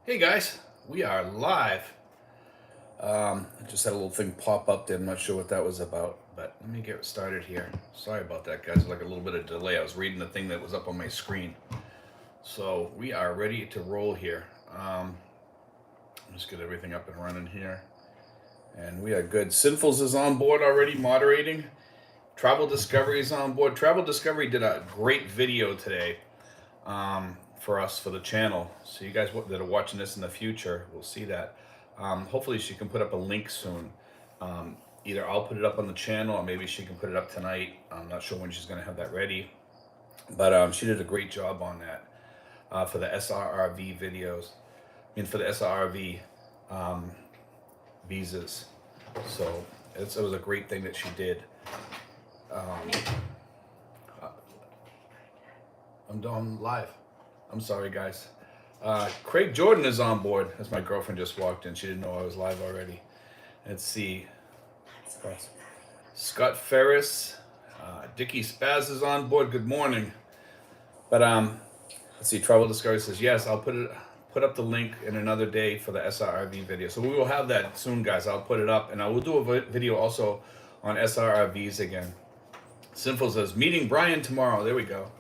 Hey guys, we are live. I just had a little thing pop up there. I'm not sure what that was about, but let me get started here. Sorry about that, guys. Like a little bit of delay. I was reading the thing that was up on my screen. So we are ready to roll here. Let's get everything up and running here. And we are good. Sinfuls is on board already moderating. Travel Discovery is on board. Travel Discovery did a great video today for us for the channel. So you guys that are watching this in the future will see that. Hopefully she can put up a link soon. Either I'll put it up on the channel or maybe she can put it up tonight. I'm not sure when she's going to have that ready. But she did a great job on that for the SRRV videos. I mean, for the SRRV visas. So it was a great thing that she did. Um, I'm done live. I'm sorry, guys. Craig Jordan is on board. As my girlfriend just walked in, she didn't know I was live already. Let's see. Scott Ferris, Dickie Spaz is on board. Good morning. But let's see. Travel Discovery says yes. I'll put up the link in another day for the SRRV video. So we will have that soon, guys. I'll put it up, and I will do a video also on SRRVs again. Sinful says meeting Brian tomorrow. There we go.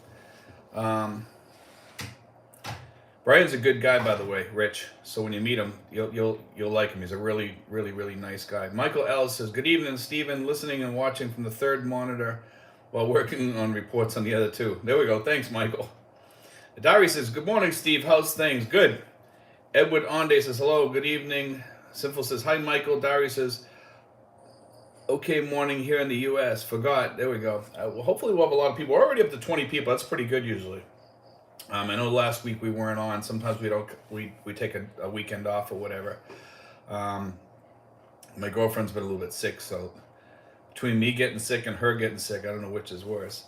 Brian's a good guy, by the way, Rich. So when you meet him, you'll like him. He's a really, really, really nice guy. Michael Ellis says, "Good evening, Stephen. Listening and watching from the third monitor while working on reports on the other two." There we go. Thanks, Michael. Dari says, "Good morning, Steve. How's things?" Good. Edward Onde says, "Hello. Good evening." Sinful says, "Hi, Michael." Dari says, "Okay, morning here in the U.S. Forgot." There we go. Well, hopefully we'll have a lot of people. We're already up to 20 people. That's pretty good usually. I know last week we weren't on. Sometimes we don't. We take a weekend off or whatever. My girlfriend's been a little bit sick, so between me getting sick and her getting sick, I don't know which is worse.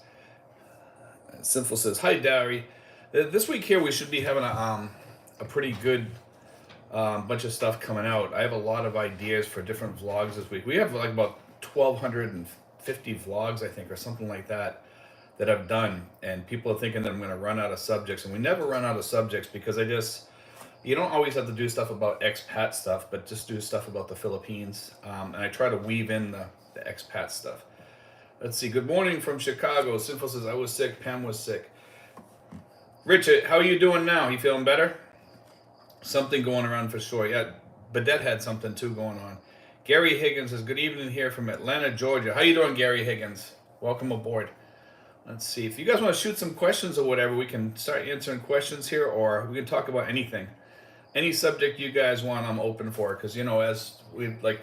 Sinful says, "Hi, Dari. This week here we should be having a pretty good bunch of stuff coming out. I have a lot of ideas for different vlogs this week. We have like about 1,250 vlogs, I think, or something like that I've done, and people are thinking that I'm going to run out of subjects, and we never run out of subjects because you don't always have to do stuff about expat stuff, but just do stuff about the Philippines, and I try to weave in the expat stuff. Let's see. Good morning from Chicago. Sinful says, "I was sick. Pam was sick." Richard, how are you doing now? You feeling better? Something going around for sure. Yeah, Badette had something too going on. Gary Higgins says, "Good evening here from Atlanta, Georgia." How you doing, Gary Higgins? Welcome aboard. Let's see. If you guys want to shoot some questions or whatever, we can start answering questions here, or we can talk about anything. Any subject you guys want, I'm open for. Because, as we like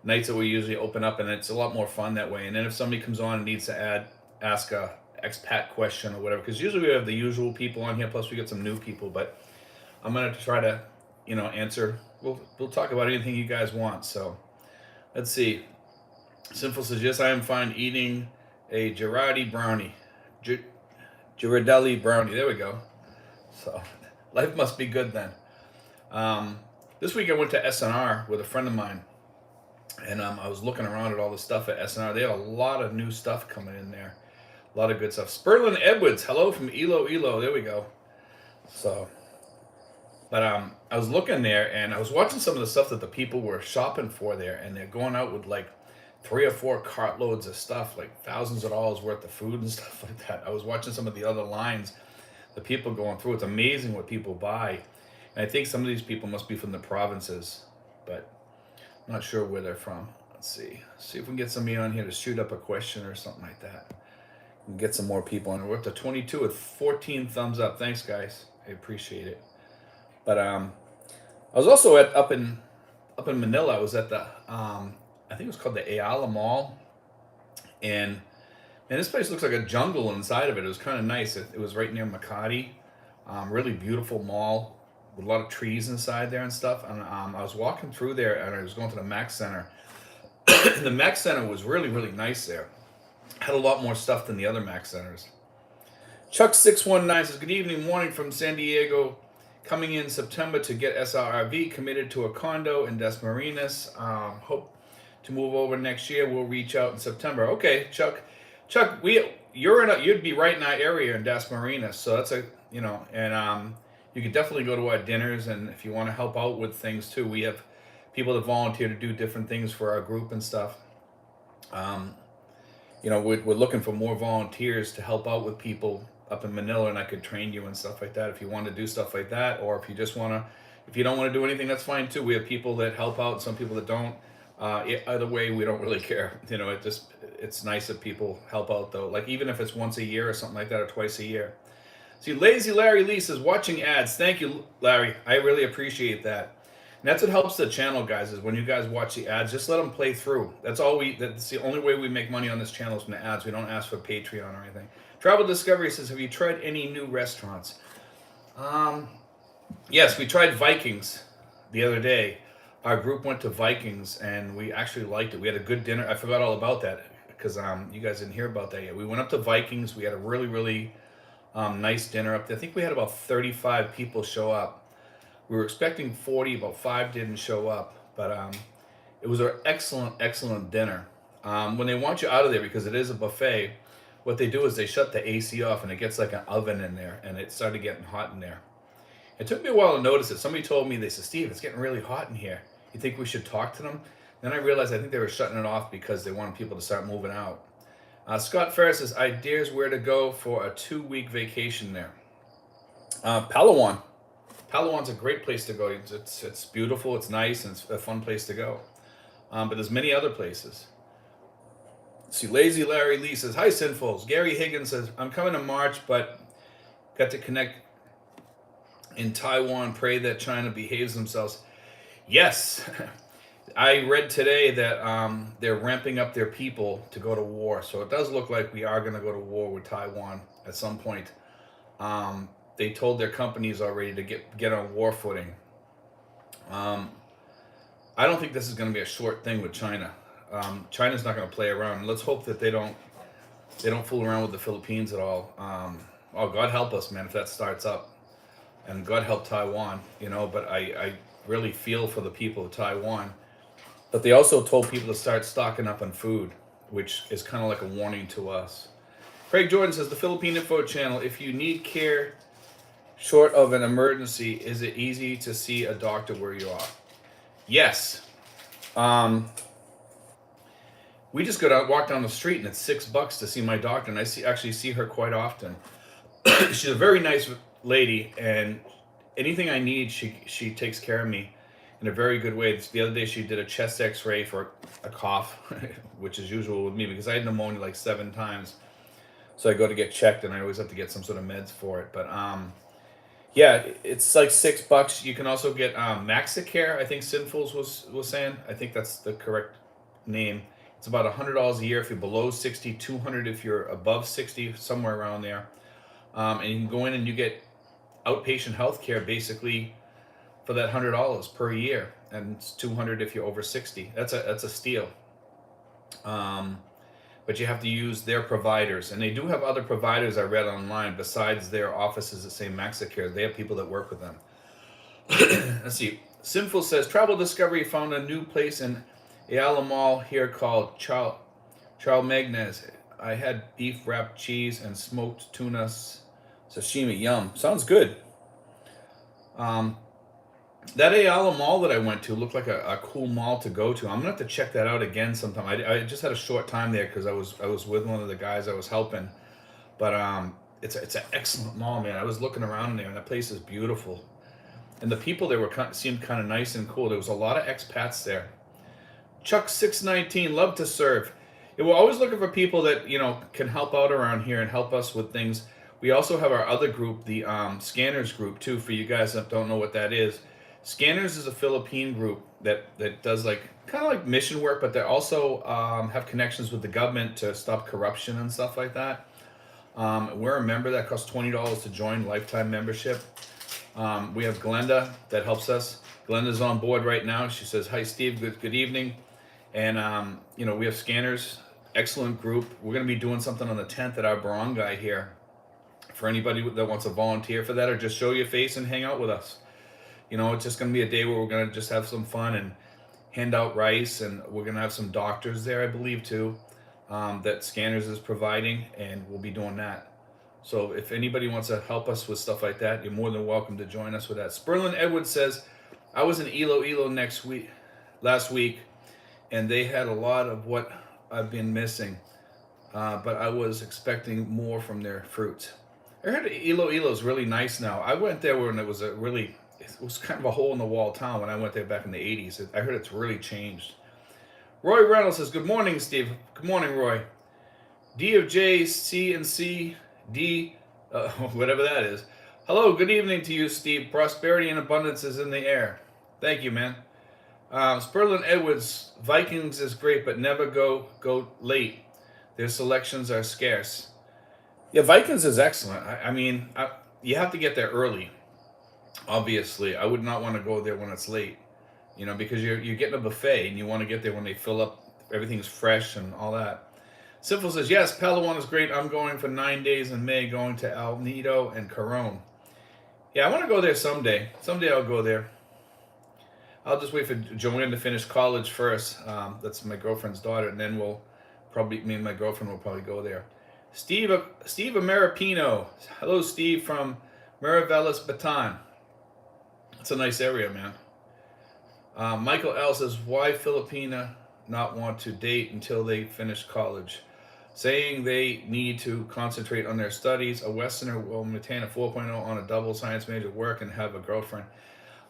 nights that we usually open up, and it's a lot more fun that way. And then if somebody comes on and needs to ask a expat question or whatever, because usually we have the usual people on here, plus we get some new people. But I'm going to try to, answer. We'll talk about anything you guys want. So let's see. Sinful says, "Yes, I am fine eating a Girardi brownie. Girardelli brownie." There we go. So life must be good then. This week I went to SNR with a friend of mine, and I was looking around at all the stuff at SNR. They have a lot of new stuff coming in there. A lot of good stuff. Sperlin Edwards, hello from Ilo. There we go. So, but I was looking there, and I was watching some of the stuff that the people were shopping for there, and they're going out with like 3 or 4 cartloads of stuff, like thousands of dollars worth of food and stuff like that. I was watching some of the other lines, the people going through. It's amazing what people buy. And I think some of these people must be from the provinces, but I'm not sure where they're from. Let's see. See if we can get somebody on here to shoot up a question or something like that. We can get some more people on. We're up to 22 with 14 thumbs up. Thanks, guys. I appreciate it. But I was also up in Manila. I was at the I think it was called the Ayala Mall, and this place looks like a jungle inside of it. It was kind of nice. It was right near Makati, really beautiful mall with a lot of trees inside there and stuff. And I was walking through there, and I was going to the Mac Center. The Mac Center was really, really nice there. Had a lot more stuff than the other Mac Centers. Chuck619 says, "Good evening, morning from San Diego. Coming in September to get SRRV, committed to a condo in Des Marinas. Hope to move over next year. We'll reach out in September." Okay, Chuck, you'd be right in our area in Des Marinas, so that's and you could definitely go to our dinners, and if you want to help out with things too, we have people that volunteer to do different things for our group and stuff. Um, we're looking for more volunteers to help out with people up in Manila, and I could train you and stuff like that if you want to do stuff like that, or if you just want to, if you don't want to do anything, that's fine too. We have people that help out, some people that don't. Either way, we don't really care. It's nice if people help out though. Like even if it's once a year or something like that, or twice a year. See, Lazy Larry Lee says, watching ads. Thank you, Larry. I really appreciate that. And that's what helps the channel, guys, is when you guys watch the ads, just let them play through. That's the only way we make money on this channel is from the ads. We don't ask for Patreon or anything. Travel Discovery says, have you tried any new restaurants? Yes, we tried Vikings the other day. Our group went to Vikings and we actually liked it. We had a good dinner. I forgot all about that because you guys didn't hear about that yet. We went up to Vikings. We had a really, really nice dinner up there. I think we had about 35 people show up. We were expecting 40, about 5 didn't show up. But it was an excellent, excellent dinner. When they want you out of there, because it is a buffet, what they do is they shut the AC off and it gets like an oven in there, and it started getting hot in there. It took me a while to notice it. Somebody told me, they said, Steve, it's getting really hot in here. You think we should talk to them? Then I realized I think they were shutting it off because they wanted people to start moving out. Scott Ferris says, ideas where to go for a 2-week vacation there. Palawan. Palawan's a great place to go. It's beautiful, it's nice, and it's a fun place to go. But there's many other places. See, Lazy Larry Lee says, hi, Sinfuls. Gary Higgins says, I'm coming in March, but got to connect in Taiwan. Pray that China behaves themselves. Yes. I read today that they're ramping up their people to go to war. So it does look like we are going to go to war with Taiwan at some point. They told their companies already to get on war footing. I don't think this is going to be a short thing with China. China's not going to play around. Let's hope that they don't fool around with the Philippines at all. God help us, man, if that starts up. And God help Taiwan, but I really feel for the people of Taiwan. But they also told people to start stocking up on food, which is kind of like a warning to us. Craig Jordan says, the Philippine Info Channel, if you need care short of an emergency, is it easy to see a doctor where you are? Yes. We just walk down the street and it's $6 to see my doctor, and I actually see her quite often. She's a very nice lady, and anything I need, she takes care of me in a very good way. The other day she did a chest x-ray for a cough, which is usual with me because I had pneumonia like 7 times. So I go to get checked, and I always have to get some sort of meds for it. But yeah, it's like $6. You can also get Maxicare, I think Sinfuls was saying. I think that's the correct name. It's about $100 a year if you're below 60, $200 if you're above 60, somewhere around there. And you can go in and you get outpatient health care basically for that $100 per year, and it's $200 if you're over 60. That's a steal. But you have to use their providers, and they do have other providers I read online besides their offices that say Maxicare. They have people that work with them. Let's see. Sinful says, Travel Discovery found a new place in Ayala Mall here called Charles Magnez. I had beef wrapped cheese and smoked tuna sashimi. Yum. Sounds good. That Ayala Mall that I went to looked like a cool mall to go to. I'm gonna have to check that out again sometime. I just had a short time there because I was with one of the guys I was helping. But it's an excellent mall, man. I was looking around in there, and that place is beautiful. And the people there seemed kind of nice and cool. There was a lot of expats there. Chuck 619, love to serve. Yeah, we're always looking for people that can help out around here and help us with things. We also have our other group, the Scanners group, too. For you guys that don't know what that is, Scanners is a Philippine group that does kind of like mission work, but they also have connections with the government to stop corruption and stuff like that. We're a member. That costs $20 to join, lifetime membership. We have Glenda that helps us. Glenda's on board right now. She says, hi, Steve. Good evening. And, we have Scanners, excellent group. We're going to be doing something on the 10th at our barangay here for anybody that wants to volunteer for that or just show your face and hang out with us. It's just going to be a day where we're going to just have some fun and hand out rice, and we're going to have some doctors there, I believe, too, that Scanners is providing, and we'll be doing that. So if anybody wants to help us with stuff like that, you're more than welcome to join us with that. Sperlin Edwards says, I was in Ilo last week, and they had a lot of what I've been missing, but I was expecting more from their fruit. I heard Ilo is really nice now. I went there when it was it was kind of a hole in the wall town when I went there back in the 80s. I heard it's really changed. Roy Reynolds says, good morning, Steve. Good morning, Roy. D of J, C and C, D, whatever that is. Hello, good evening to you, Steve. Prosperity and abundance is in the air. Thank you, man. Sperlin Edwards, Vikings is great, but never go late. Their selections are scarce. Yeah, Vikings is excellent. You have to get there early. Obviously, I would not want to go there when it's late, because you're getting a buffet and you want to get there when they fill up, everything's fresh and all that. Simple says, yes, Palawan is great. I'm going for 9 days in May, going to El Nido and Coron. Yeah, I want to go there someday. Someday I'll go there. I'll just wait for Joanne to finish college first. That's my girlfriend's daughter, and then me and my girlfriend will probably go there. Steve Ameripino. Hello, Steve, from Marivelis, Bataan. It's a nice area, man. Michael L. says, why Filipina not want to date until they finish college? Saying they need to concentrate on their studies. A Westerner will maintain a 4.0 on a double science major, work, and have a girlfriend.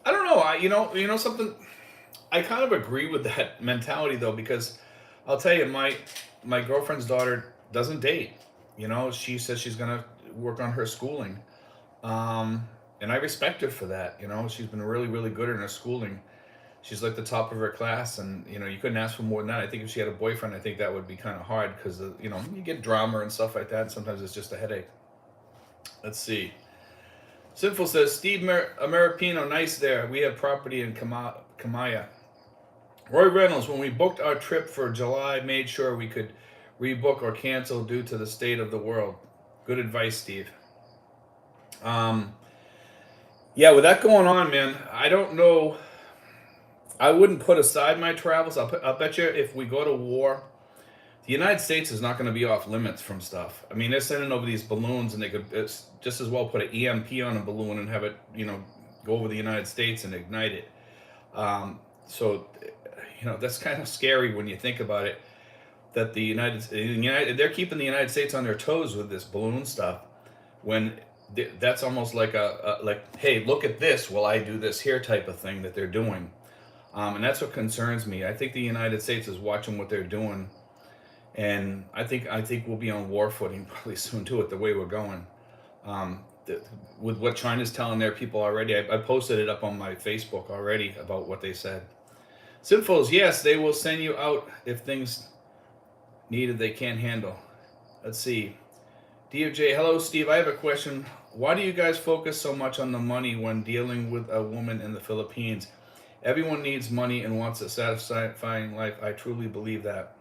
I don't know. You know something? I kind of agree with that mentality, though, because I'll tell you, my girlfriend's daughter doesn't date. She says she's gonna work on her schooling, and I respect her for that. She's been really, really good in her schooling. She's like the top of her class, and you couldn't ask for more than that. I think if she had a boyfriend, I think that would be kind of hard because you get drama and stuff like that. And sometimes it's just a headache. Let's see. Sinful says, Steve Ameripino, nice there. We have property in Kamaya. Roy Reynolds, when we booked our trip for July, made sure we could rebook or cancel due to the state of the world. Good advice, Steve. Yeah, with that going on, man, I don't know. I wouldn't put aside my travels. I'll bet you if we go to war, the United States is not going to be off limits from stuff. I mean, they're sending over these balloons, and they could just as well put an EMP on a balloon and have it, go over the United States and ignite it. So, that's kind of scary when you think about it. That they're keeping the United States on their toes with this balloon stuff, when that's almost like hey, look at this while I do this here type of thing that they're doing. And that's what concerns me. I think the United States is watching what they're doing, and I think we'll be on war footing probably soon too, at the way we're going. With what China's telling their people already, I posted it up on my Facebook already about what they said. Sinfuls, yes, they will send you out if things needed they can't handle. Let's see. DOJ, hello, Steve. I have a question. Why do you guys focus so much on the money when dealing with a woman in the Philippines? Everyone needs money and wants a satisfying life. I truly believe that.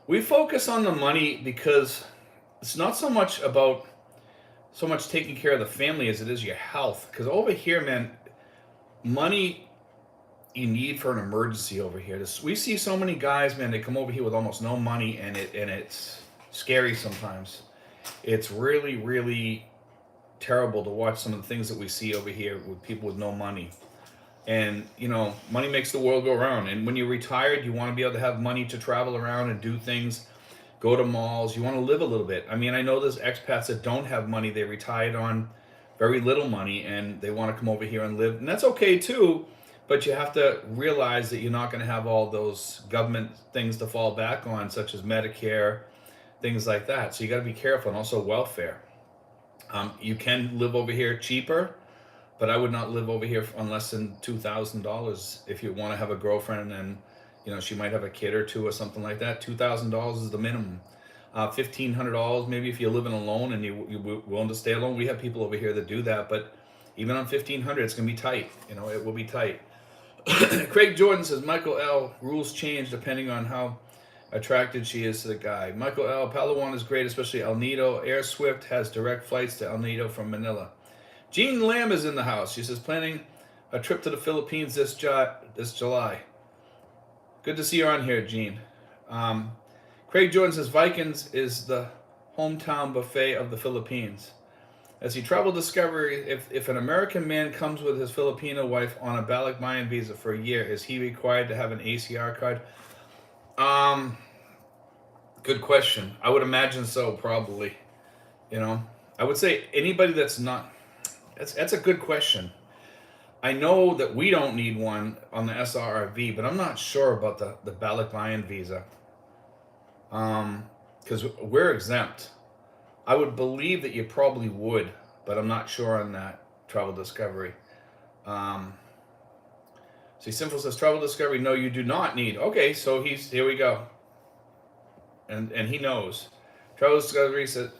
We focus on the money because it's not so much taking care of the family as it is your health. Because over here, man, money you need for an emergency over here. We see so many guys, man, they come over here with almost no money, and it's scary sometimes. It's really, really terrible to watch some of the things that we see over here with people with no money. And, money makes the world go round. And when you're retired, you want to be able to have money to travel around and do things, go to malls. You want to live a little bit. I mean, I know there's expats that don't have money. They retired on very little money, and they want to come over here and live. And that's okay, too. But you have to realize that you're not going to have all those government things to fall back on, such as Medicare, things like that. So you got to be careful, and also welfare. You can live over here cheaper, but I would not live over here on less than $2,000 if you want to have a girlfriend and, she might have a kid or two or something like that. $2,000 is the minimum. $1,500 maybe if you're living alone and you're willing to stay alone. We have people over here that do that, but even on $1,500, it's going to be tight. It will be tight. Craig Jordan says, Michael L., rules change depending on how attracted she is to the guy. Michael L., Palawan is great, especially El Nido. Air Swift has direct flights to El Nido from Manila. Jean Lamb is in the house. She says, planning a trip to the Philippines this July. Good to see you on here, Jean. Craig Jordan says, Vikings is the hometown buffet of the Philippines. As he travel discovery, if an American man comes with his Filipino wife on a Balikbayan visa for a year, is he required to have an ACR card? Um, Good question. I would imagine so, probably. You know, I would say anybody that's not. That's a good question. I know that we don't need one on the SRRV, but I'm not sure about the Balikbayan visa. Because we're exempt. I would believe that you probably would, but I'm not sure on that travel discovery. Um, See, Simple says travel discovery. No, you do not need. Okay, so he's here. We go, and he knows. Travel discovery says.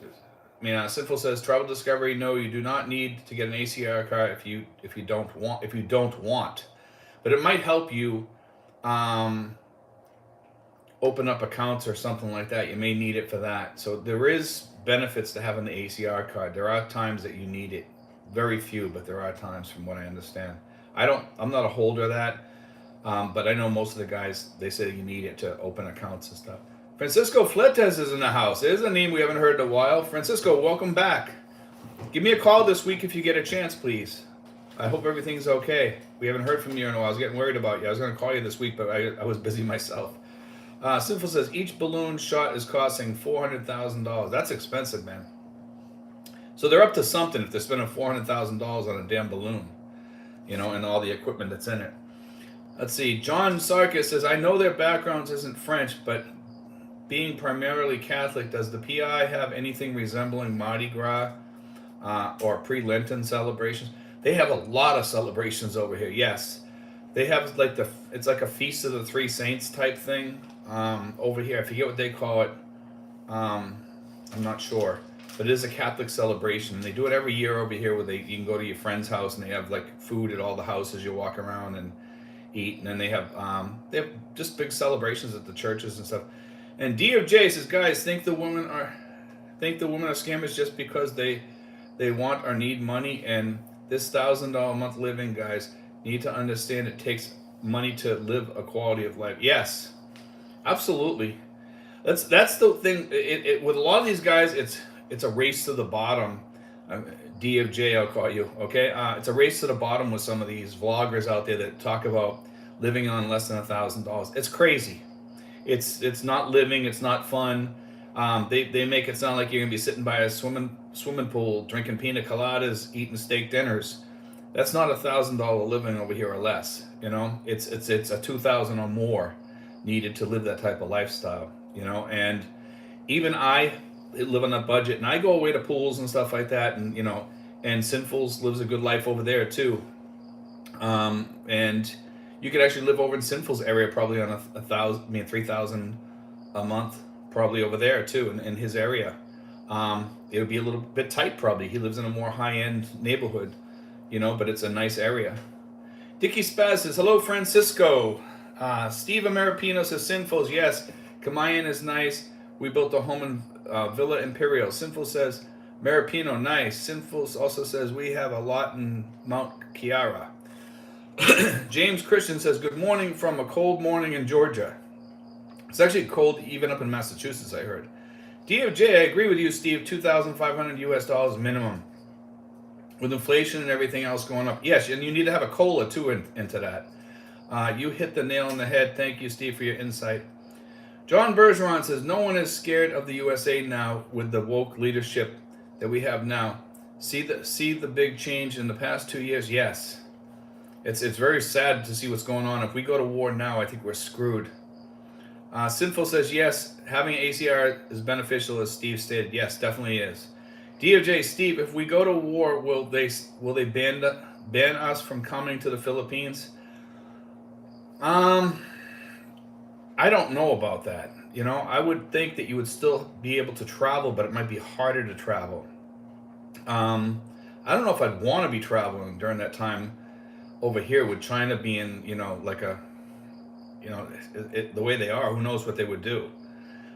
Simple says travel discovery. No, you do not need to get an ACR card if you don't want, but it might help you open up accounts or something like that. You may need it for that. So there is benefits to having the ACR card. There are times that you need it. Very few, but there are times, from what I understand. I'm not a holder of that, but I know most of the guys, they say you need it to open accounts and stuff. Francisco Fletes is in the house. There's a name we haven't heard in a while. Francisco, welcome back. Give me a call this week if you get a chance, please. I hope everything's okay. We haven't heard from you in a while. I was getting worried about you. I was going to call you this week, but I was busy myself. Simple says each balloon shot is costing $400,000. That's expensive, man. So they're up to something if they're spending $400,000 on a damn balloon, and all the equipment that's in it. Let's see. John Sarkis says, I know their backgrounds isn't French, but being primarily Catholic, does the PI have anything resembling Mardi Gras or pre-Lenten celebrations? They have a lot of celebrations over here. Yes, they have it's like a Feast of the Three Saints type thing over here. I forget what they call it. I'm not sure, but it is a Catholic celebration. They do it every year over here, where you can go to your friend's house and they have like food at all the houses. You walk around and eat, and then they have just big celebrations at the churches and stuff. And DOJ says, guys, think the women are scammers just because they want or need money. And this $1,000 a month living, guys, need to understand it takes money to live a quality of life. Yes, absolutely. That's the thing. With a lot of these guys, it's a race to the bottom. DFJ, I'll call you. Okay, it's a race to the bottom with some of these vloggers out there that talk about living on less than $1,000. It's crazy. It's not living. It's not fun. They make it sound like you're gonna be sitting by a swimming pool, drinking pina coladas, eating steak dinners. That's not $1,000 living over here or less. It's a $2,000 or more needed to live that type of lifestyle. And even I live on a budget, and I go away to pools and stuff like that, and and Sinfuls lives a good life over there too. And you could actually live over in Sinful's area probably on $3,000 a month, probably over there too, in his area. It would be a little bit tight probably. He lives in a more high-end neighborhood, but it's a nice area. Dickie Spaz says, hello, Francisco. Steve Ameripino says, Sinfuls, yes, Kamayan is nice. We built a home in Villa Imperial. Sinful says, Maripino, nice. Sinful also says, we have a lot in Mount Chiara. James Christian says, good morning from a cold morning in Georgia. It's actually cold even up in Massachusetts, I heard. DFJ, I agree with you, Steve, $2,500 US minimum. With inflation and everything else going up. Yes, and you need to have a COLA too into that. You hit the nail on the head. Thank you, Steve, for your insight. John Bergeron says, no one is scared of the USA now with the woke leadership that we have now. See the big change in the past 2 years? Yes. It's very sad to see what's going on. If we go to war now, I think we're screwed. Sinful says, yes, having ACR is beneficial, as Steve stated. Yes, definitely is. DOJ, Steve, if we go to war, will they ban us from coming to the Philippines? I don't know about that. I would think that you would still be able to travel, but it might be harder to travel. I don't know if I'd want to be traveling during that time over here with China being, the way they are. Who knows what they would do?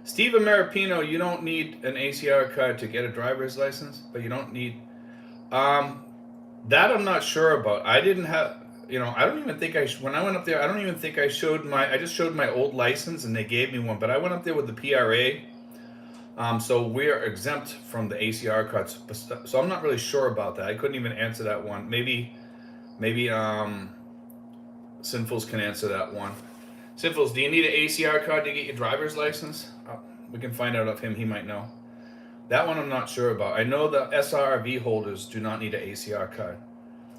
Steve Ameripino, you don't need an ACR card to get a driver's license, but you don't need that. I'm not sure about. I didn't have, I don't even think when I went up there, I don't even think I just showed my old license and they gave me one, but I went up there with the PRA So we're exempt from the ACR cuts. So I'm not really sure about that. I couldn't even answer that one. Maybe Sinfuls can answer that one. Sinfuls, do you need an ACR card to get your driver's license? We can find out of him. He might know. That one I'm not sure about. I know the SRV holders do not need an ACR card.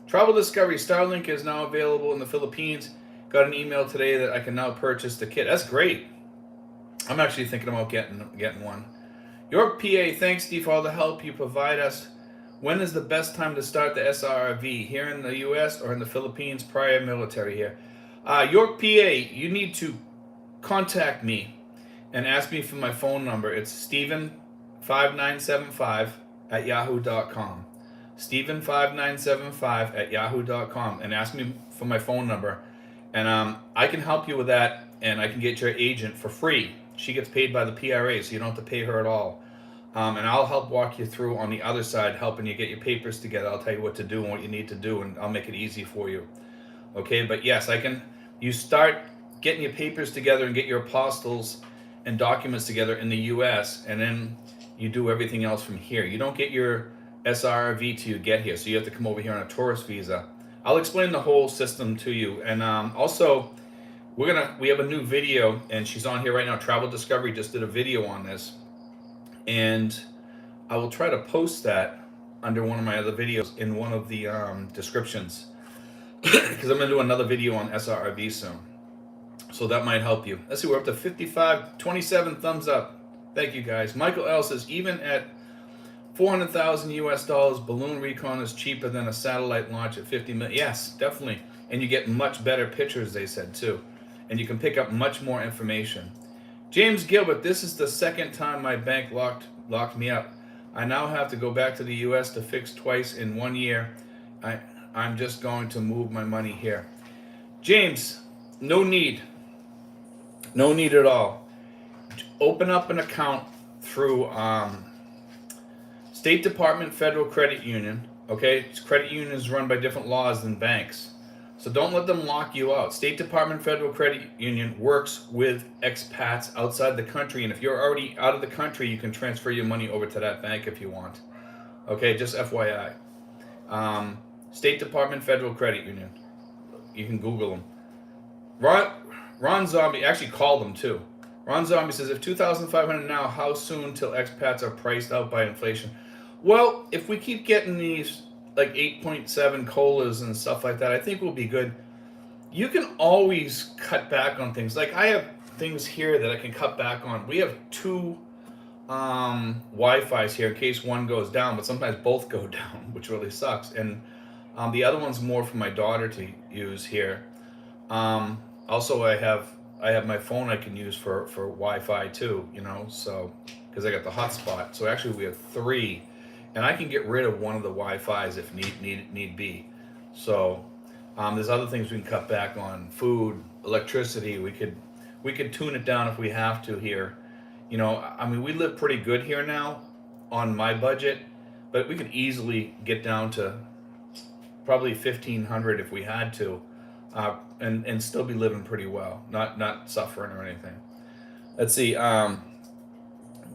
Travel Discovery Starlink is now available in the Philippines. Got an email today that I can now purchase the kit. That's great. I'm actually thinking about getting one. York, PA, thanks, Steve, for all the help you provide us. When is the best time to start the SRV? Here in the U.S. or in the Philippines? Prior military here. York, PA, you need to contact me and ask me for my phone number. It's Steven5975 at yahoo.com. Steven5975 at yahoo.com, and ask me for my phone number. And I can help you with that, and I can get your agent for free. She gets paid by the PRA, so you don't have to pay her at all. And I'll help walk you through on the other side, helping you get your papers together. I'll tell you what to do and what you need to do, and I'll make it easy for you. Okay, but yes, you start getting your papers together and get your apostils and documents together in the U.S., and then you do everything else from here. You don't get your SRV till you get here, so you have to come over here on a tourist visa. I'll explain the whole system to you, and also we have a new video, and she's on here right now. Travel Discovery just did a video on this, and I will try to post that under one of my other videos in one of the descriptions, because I'm going to do another video on SRV soon. So that might help you. Let's see, we're up to 27 thumbs up. Thank you, guys. Michael L says, even at $400,000 US, balloon recon is cheaper than a satellite launch at 50 million. Yes, definitely. And you get much better pictures, they said, too. And you can pick up much more information. James Gilbert, this is the second time my bank locked me up. I now have to go back to the US to fix twice in 1 year. I'm just going to move my money here. James, no need. No need at all. Open up an account through State Department Federal Credit Union. Okay, credit unions run by different laws than banks. So don't let them lock you out. State Department Federal Credit Union works with expats outside the country, and if you're already out of the country, you can transfer your money over to that bank if you want. Okay, just FYI. State Department Federal Credit Union. You can Google them. Ron Zombie actually called them too. Ron Zombie says, if 2,500 now, how soon till expats are priced out by inflation? Well, if we keep getting these like 8.7 colas and stuff like that, I think we'll be good. You can always cut back on things. Like I have things here that I can cut back on. We have two Wi-Fi's here in case one goes down, but sometimes both go down, which really sucks. And the other one's more for my daughter to use here. Also, I have my phone I can use for Wi-Fi too, so because I got the hotspot. So actually we have three, and I can get rid of one of the Wi-Fi's if need be. So there's other things we can cut back on: food, electricity. We could tune it down if we have to here. We live pretty good here now on my budget, but we could easily get down to probably 1,500 if we had to. And still be living pretty well, not suffering or anything. Let's see.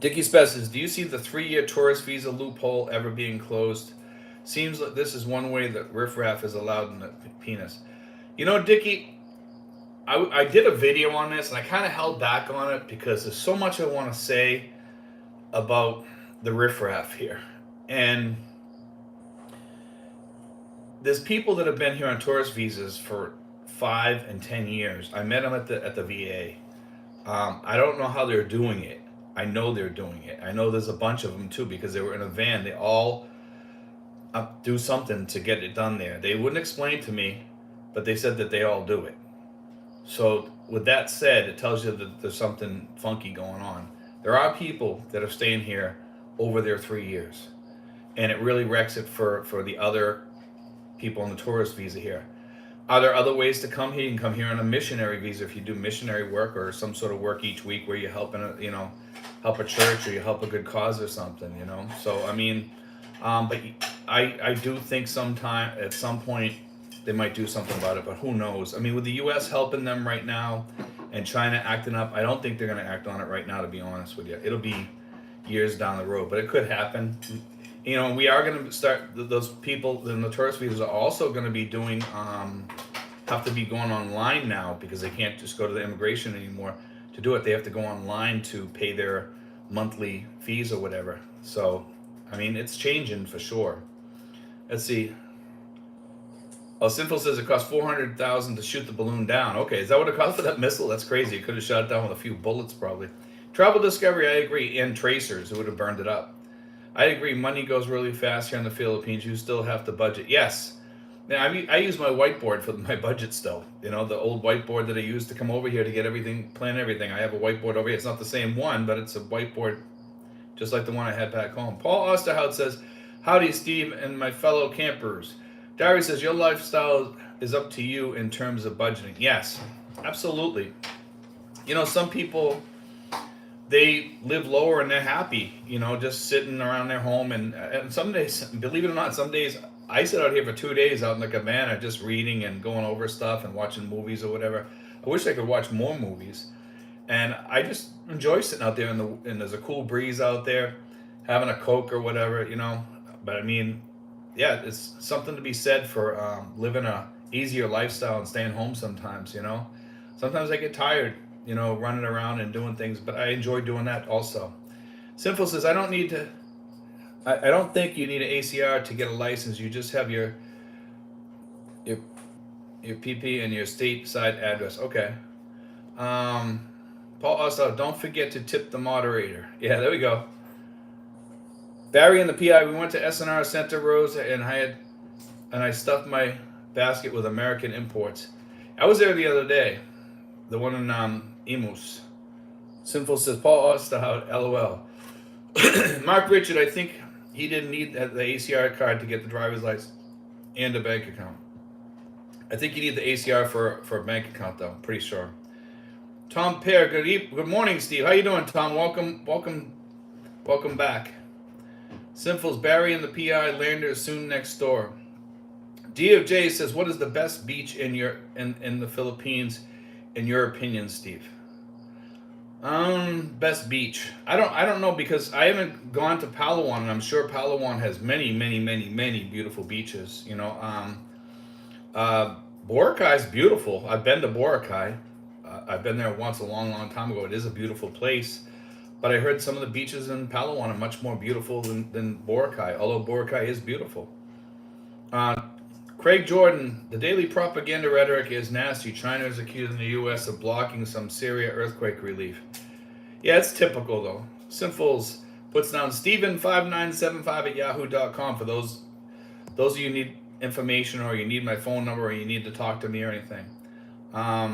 Dickie Spez says, do you see the 3-year tourist visa loophole ever being closed? Seems like this is one way that riffraff is allowed in the penis. Dickie, I did a video on this, and I kind of held back on it because there's so much I want to say about the riffraff here. And there's people that have been here on tourist visas for 5 and 10 years. I met them at the VA. I don't know how they're doing it. I know they're doing it. I know there's a bunch of them too because they were in a van. They all do something to get it done there. They wouldn't explain to me, but they said that they all do it. So with that said, it tells you that there's something funky going on. There are people that are staying here over their 3 years, and it really wrecks it for the other people on the tourist visa here. Are there other ways to come here? You can come here on a missionary visa if you do missionary work or some sort of work each week where you help help a church or you help a good cause or something, So but I do think at some point they might do something about it, but who knows? With the U.S. helping them right now and China acting up, I don't think they're going to act on it right now. To be honest with you, years down the road, but it could happen. You know, we are going to start, those people in the tourist visas are also going to be doing, have to be going online now because they can't just go to the immigration anymore to do it. They have to go online to pay their monthly fees or whatever. So, I mean, it's changing for sure. Let's see. Oh, Sinful says it cost 400,000 to shoot the balloon down. Okay, is that what it cost for that missile? That's crazy. It could have shot it down with a few bullets, probably. Travel Discovery, I agree, and tracers. It would have burned it up. I agree. Money goes really fast here in the Philippines. You still have to budget. Yes. Now, I use my whiteboard for my budget still. You know, the old whiteboard that I used to come over here to get everything, plan everything. I have a whiteboard over here. It's not the same one, but it's a whiteboard just like the one I had back home. Paul Osterhout says, howdy, Steve, and my fellow campers. Diary says, your lifestyle is up to you in terms of budgeting. Yes, absolutely. You know, some people, they live lower and they're happy, you know, just sitting around their home. And some days, believe it or not, some days I sit out here for 2 days out in the cabana just reading and going over stuff and watching movies or whatever. I wish I could watch more movies. And I just enjoy sitting out there and there's a cool breeze out there, having a Coke or whatever, you know. But I mean, yeah, it's something to be said for living a easier lifestyle and staying home sometimes, you know. Sometimes I get tired, you know, running around and doing things, but I enjoy doing that also. Simple says, I don't think you need an ACR to get a license. You just have your PP and your stateside address. Okay. Paul also, don't forget to tip the moderator. Yeah, there we go. Barry and the PI, we went to SNR Santa Rosa and I stuffed my basket with American imports. I was there the other day, the one in Emus. Sinful says, Paul Osterhout, LOL. Mark Richard, I think he didn't need the ACR card to get the driver's license and a bank account. I think you need the ACR for a bank account, though. I'm pretty sure. Tom Pear, good morning, Steve. How you doing, Tom? Welcome back. Sinful's Barry and the PI lander soon next door. DFJ says, what is the best beach in the Philippines, in your opinion, Steve? Best beach. I don't know because I haven't gone to Palawan, and I'm sure Palawan has many beautiful beaches. You know, Boracay is beautiful. I've been to Boracay. I've been there once a long time ago. It is a beautiful place. But I heard some of the beaches in Palawan are much more beautiful than Boracay, although Boracay is beautiful. Craig Jordan, the daily propaganda rhetoric is nasty. China is accusing the U.S. of blocking some Syria earthquake relief. Yeah, it's typical, though. Sinfuls puts down Steven5975 at yahoo.com for those of you who need information or you need my phone number or you need to talk to me or anything.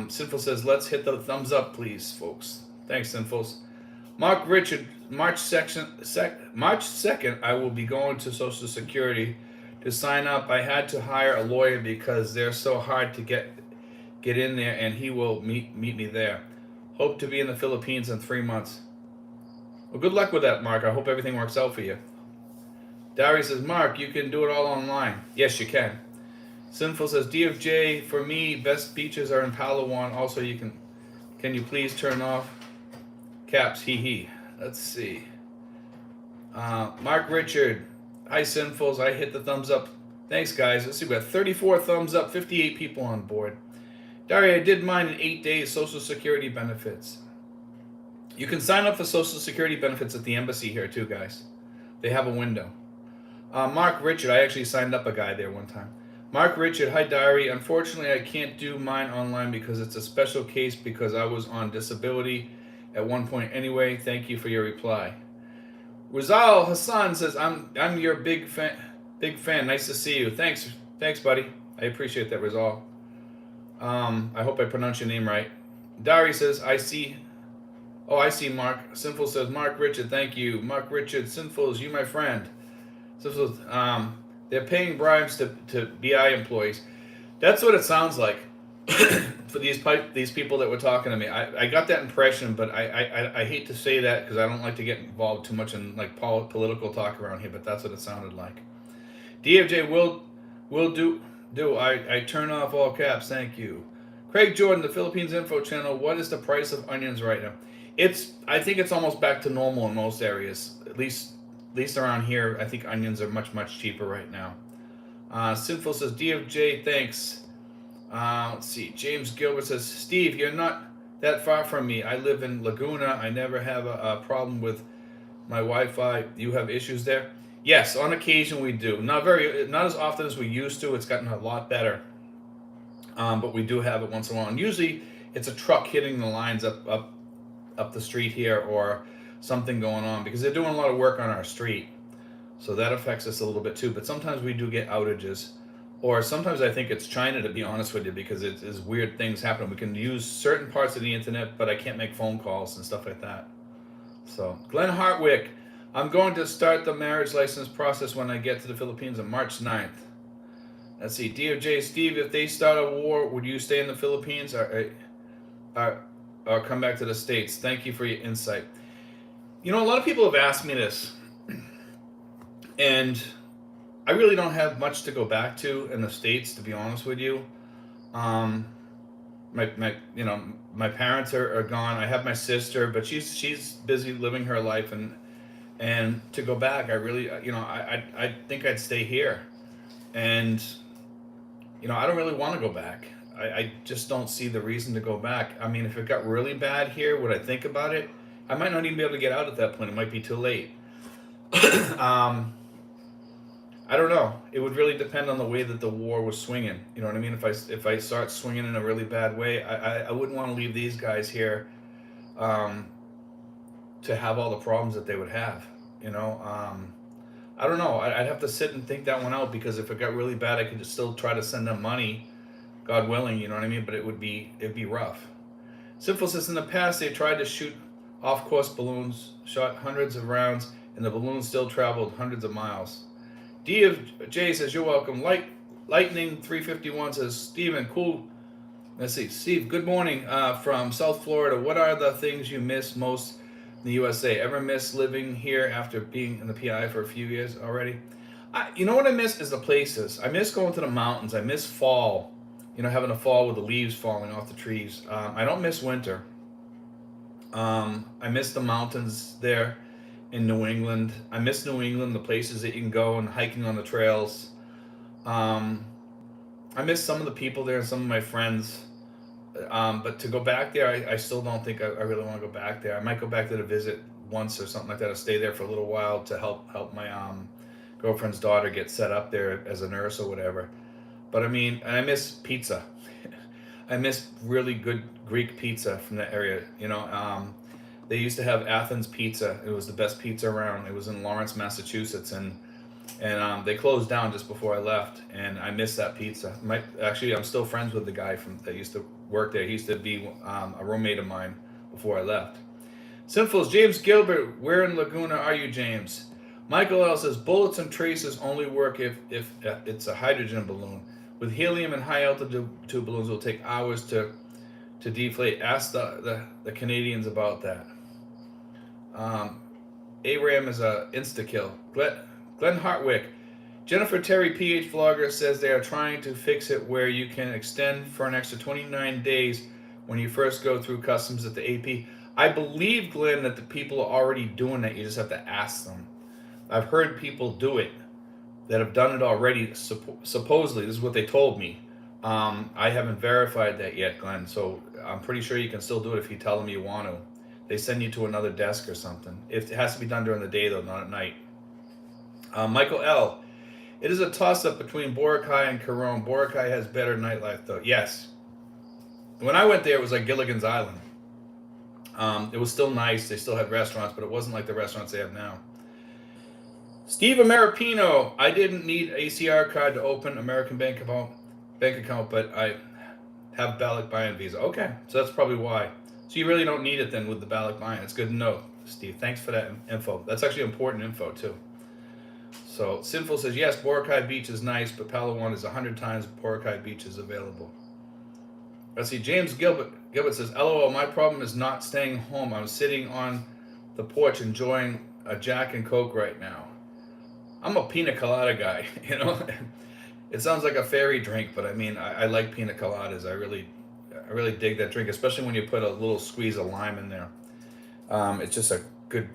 Sinful says, let's hit the thumbs up, please, folks. Thanks, Sinfuls. Mark Richard, March 2nd, I will be going to Social Security to sign up. I had to hire a lawyer because they're so hard to get in there, and he will meet me there. Hope to be in the Philippines in 3 months. Well, good luck with that, Mark. I hope everything works out for you. Darius says, Mark, you can do it all online. Yes, you can. Sinful says, DFJ, for me, best beaches are in Palawan. Also, can you please turn off caps? Hee. Let's see. Mark Richard, hi, Sinfuls. I hit the thumbs up. Thanks, guys. Let's see. We got 34 thumbs up, 58 people on board. Daria, I did mine in 8 days, Social Security benefits. You can sign up for Social Security benefits at the embassy here, too, guys. They have a window. Mark Richard, I actually signed up a guy there one time. Mark Richard, hi, Diary. Unfortunately, I can't do mine online because it's a special case because I was on disability at one point anyway. Thank you for your reply. Rizal Hassan says, I'm your big fan. Nice to see you. Thanks, buddy. I appreciate that, Rizal. I hope I pronounced your name right. Dari says, I see Mark. Sinful says, Mark Richard, thank you. Mark Richard, Sinful, is you my friend. Sinful, they're paying bribes to BI employees. That's what it sounds like for these people that were talking to me. I got that impression, but I hate to say that because I don't like to get involved too much in like political talk around here, but that's what it sounded like. DFJ will do. I turn off all caps. Thank you. Craig Jordan, the Philippines Info Channel. What is the price of onions right now? I think it's almost back to normal in most areas. At least around here, I think onions are much cheaper right now. Sinful says DFJ, thanks. Let's see. James Gilbert says, Steve, you're not that far from me. I live in Laguna. I never have a problem with my Wi-Fi. You have issues there? Yes, on occasion we do. Not as often as we used to. It's gotten a lot better, but we do have it once in a while. And usually, it's a truck hitting the lines up the street here, or something going on, because they're doing a lot of work on our street. So that affects us a little bit too. But sometimes we do get outages. Or sometimes I think it's China, to be honest with you, because it's weird things happen. We can use certain parts of the internet, but I can't make phone calls and stuff like that. So, Glenn Hartwick, I'm going to start the marriage license process when I get to the Philippines on March 9th. Let's see, DOJ, Steve, if they start a war, would you stay in the Philippines or come back to the States? Thank you for your insight. You know, a lot of people have asked me this, and I really don't have much to go back to in the States, to be honest with you. My parents are gone. I have my sister, but she's busy living her life, and to go back, I really, I think I'd stay here, and I don't really want to go back. I just don't see the reason to go back. I mean, if it got really bad here, would I think about it? I might not even be able to get out at that point. It might be too late. I don't know. It would really depend on the way that the war was swinging. You know what I mean? If I start swinging in a really bad way, I wouldn't want to leave these guys here, to have all the problems that they would have. I don't know. I'd have to sit and think that one out, because if it got really bad, I could just still try to send them money, God willing. You know what I mean? But it'd be rough. Simple says, in the past they tried to shoot off-course balloons, shot hundreds of rounds, and the balloon still traveled hundreds of miles. DFJ says, you're welcome. Lightning 351 says, Steven, cool. Let's see. Steve, good morning from South Florida. What are the things you miss most in the USA? Ever miss living here after being in the PI for a few years already? You know what I miss is the places. I miss going to the mountains. I miss fall. Having a fall with the leaves falling off the trees. I don't miss winter. I miss the mountains there in New England. I miss New England, the places that you can go and hiking on the trails. I miss some of the people there and some of my friends. But to go back there, I still don't think I really want to go back there. I might go back there to visit once or something like that, or stay there for a little while to help my girlfriend's daughter get set up there as a nurse or whatever. But I mean, and I miss pizza. I miss really good Greek pizza from that area. They used to have Athens Pizza. It was the best pizza around. It was in Lawrence, Massachusetts, and they closed down just before I left. And I miss that pizza. Actually, I'm still friends with the guy that used to work there. He used to be a roommate of mine before I left. Sinfuls, James Gilbert, where in Laguna are you, James? Michael L says, bullets and traces only work if it's a hydrogen balloon. With helium and high altitude balloons, it will take hours to deflate. Ask the Canadians about that. ARAM is a insta-kill. Glenn Hartwick. Jennifer Terry, PH Vlogger, says they are trying to fix it where you can extend for an extra 29 days when you first go through customs at the AP. I believe, Glenn, that the people are already doing that. You just have to ask them. I've heard people do it that have done it already, supposedly. This is what they told me. I haven't verified that yet, Glenn, so I'm pretty sure you can still do it if you tell them you want to. They send you to another desk or something. It has to be done during the day, though, not at night. Michael L. It is a toss-up between Boracay and Coron. Boracay has better nightlife, though. Yes. When I went there, it was like Gilligan's Island. It was still nice. They still had restaurants, but it wasn't like the restaurants they have now. Steve Ameripino. I didn't need ACR card to open American bank account, but I have Balik Bayan visa. Okay, so that's probably why. So you really don't need it then with the Balik Bayan. It's good to know, Steve. Thanks for that info. That's actually important info too. So Sinful says, yes, Boracay Beach is nice, but Palawan is 100 times Boracay Beach is available. Let's see, James Gilbert says, LOL, my problem is not staying home. I'm sitting on the porch enjoying a Jack and Coke right now. I'm a pina colada guy, It sounds like a fairy drink, but I mean, I like pina coladas. I really dig that drink, especially when you put a little squeeze of lime in there. It's just a good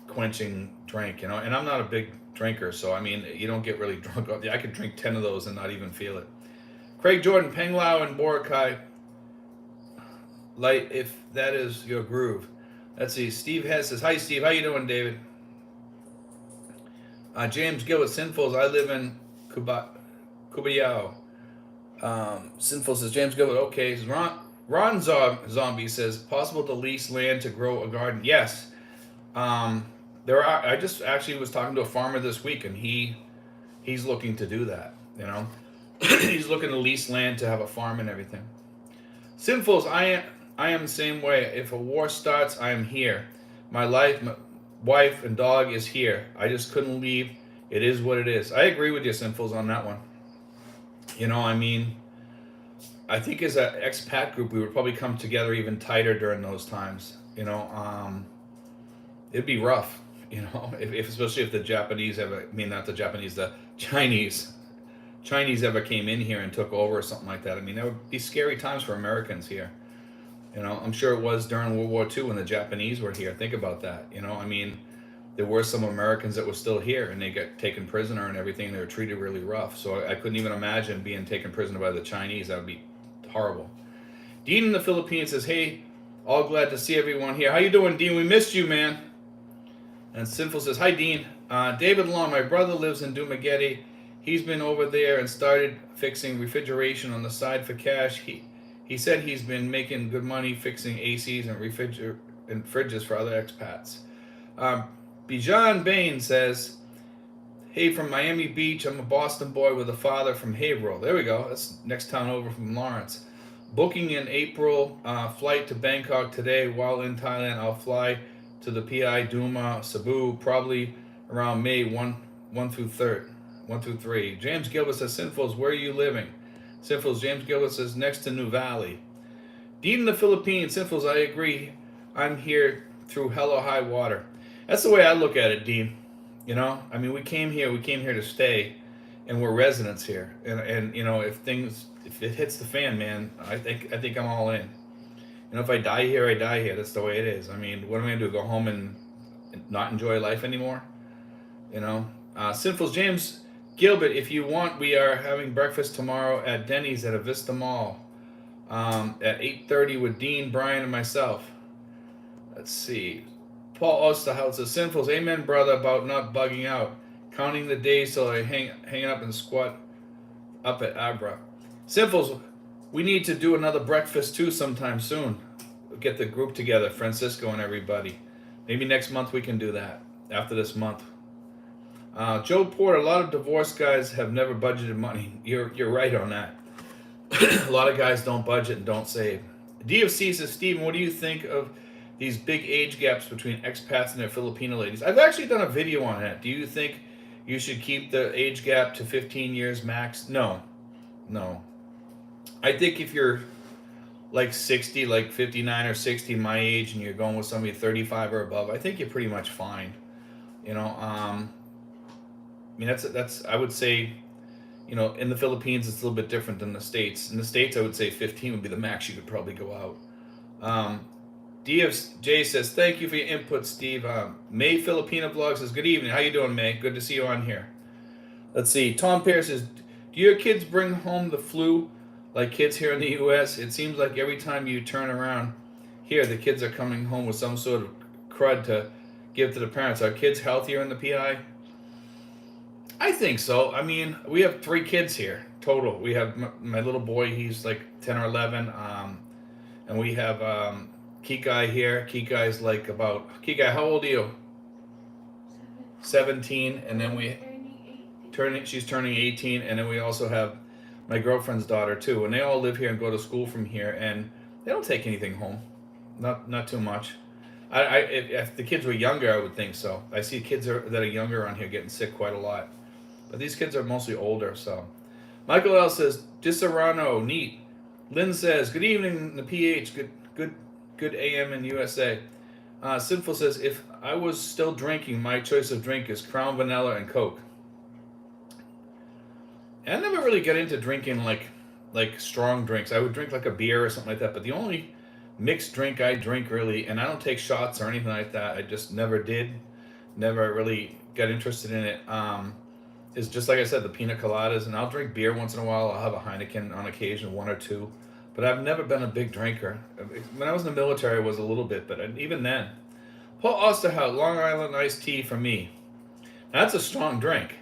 quenching drink, you know. And I'm not a big drinker, so I mean, you don't get really drunk. I could drink 10 of those and not even feel it. Craig Jordan, Peng Lao, and Boracay light if that is your groove. Let's see. Steve Hess says, "Hi, Steve. How you doing, David?" James Gillett, Sinfuls. I live in Cubao. Sinful says, James Gillett. Okay. Ron Zombie says, possible to lease land to grow a garden. Yes. There are. I just actually was talking to a farmer this week, and he's looking to do that. You know, he's looking to lease land to have a farm and everything. Sinfuls, I am the same way. If a war starts, I am here. My wife, and dog is here. I just couldn't leave. It is what it is. I agree with you, Sinfuls, on that one. You know, I mean, I think as an expat group, we would probably come together even tighter during those times. You know, it'd be rough. You know, if especially if the Japanese ever, I mean, not the Japanese, the Chinese ever came in here and took over or something like that. I mean, that would be scary times for Americans here. You know, I'm sure it was during World War II when the Japanese were here. Think about that. You know, I mean, there were some Americans that were still here and they got taken prisoner and everything. They were treated really rough. So I couldn't even imagine being taken prisoner by the Chinese. That would be horrible. Dean in the Philippines says, hey, all glad to see everyone here. How you doing, Dean? We missed you, man. And Sinful says, hi, Dean. David Long, my brother lives in Dumaguete. He's been over there and started fixing refrigeration on the side for cash. He said he's been making good money fixing ACs and fridges for other expats. Bijan Bain says, hey, from Miami Beach, I'm a Boston boy with a father from Haverhill. There we go. That's next town over from Lawrence. Booking in April flight to Bangkok today. While in Thailand, I'll fly to the PI Duma Cebu probably around May 1 through 3. James Gilbert says, Sinfuls, where are you living? Sinfuls, James Gilbert says, next to New Valley. Dean in the Philippines, Sinfuls, I agree. I'm here through hell or high water. That's the way I look at it, Dean. You know, I mean, we came here to stay, and we're residents here. And you know, if it hits the fan, man, I think I'm all in. You know, if I die here, I die here. That's the way it is. I mean, what am I gonna do? Go home and not enjoy life anymore? You know, Sinfuls, James Gilbert, if you want, we are having breakfast tomorrow at Denny's at Avista Mall at 8:30 with Dean, Brian, and myself. Let's see. Paul Osterhout says, Sinfuls, amen, brother, about not bugging out. Counting the days till I hang up and squat up at Abra. Sinfuls, we need to do another breakfast too sometime soon. We'll get the group together, Francisco and everybody. Maybe next month we can do that, after this month. Joe Porter, a lot of divorced guys have never budgeted money. You're right on that. A lot of guys don't budget and don't save. DFC says, Stephen, what do you think of these big age gaps between expats and their Filipino ladies? I've actually done a video on that. Do you think you should keep the age gap to 15 years max? No. I think if you're like 60, like 59 or 60 my age, and you're going with somebody 35 or above, I think you're pretty much fine. You know, I mean, that's I would say, you know, in the Philippines it's a little bit different than the States. In the States, I would say 15 would be the max you could probably go out. DFJ says, thank you for your input, Steve. May Filipino Vlog says, good evening. How you doing, May? Good to see you on here. Let's see. Tom Pierce says, do your kids bring home the flu like kids here in the U.S.? It seems like every time you turn around here, the kids are coming home with some sort of crud to give to the parents. Are kids healthier in the PI? I think so. I mean, we have 3 kids here total. We have my little boy, he's like 10 or 11. And we have Kikai here. Kikai's like Kikai, how old are you? 17. And then she's turning 18. And then we also have my girlfriend's daughter too. And they all live here and go to school from here. And they don't take anything home. Not too much. If the kids were younger, I would think so. I see kids that are younger on here getting sick quite a lot. But these kids are mostly older, so. Michael L. says, Disarano, neat. Lynn says, good evening, the PH, good AM in USA. Sinful says, if I was still drinking, my choice of drink is Crown Vanilla and Coke. And I never really got into drinking like strong drinks. I would drink like a beer or something like that, but the only Mixed drink I drink really, and I don't take shots or anything like that. I just never did, never really got interested in it. Is just like I said, the pina coladas, and I'll drink beer once in a while. I'll have a Heineken on occasion, one or two, but I've never been a big drinker. When I was in the military, I was a little bit, but even then, Paul Osterhout, Long Island iced tea for me. Now, that's a strong drink.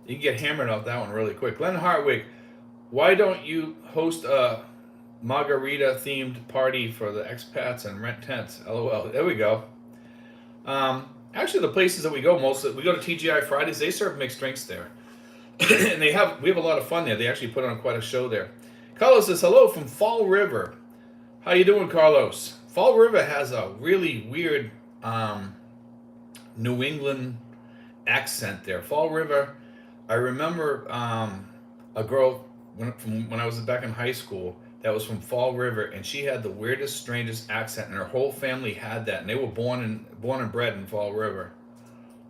You can get hammered off that one really quick. Glenn Hartwig, why don't you host a margarita themed party for the expats and rent tents? LOL. There we go. Actually, the places that we go mostly, we go to TGI Fridays. They serve mixed drinks there, and we have a lot of fun there. They actually put on quite a show there. Carlos says hello from Fall River. How you doing, Carlos? Fall River has a really weird New England accent there. Fall River. I remember a girl when I was back in high school that was from Fall River, and she had the weirdest, strangest accent, and her whole family had that, and they were born and bred in Fall River.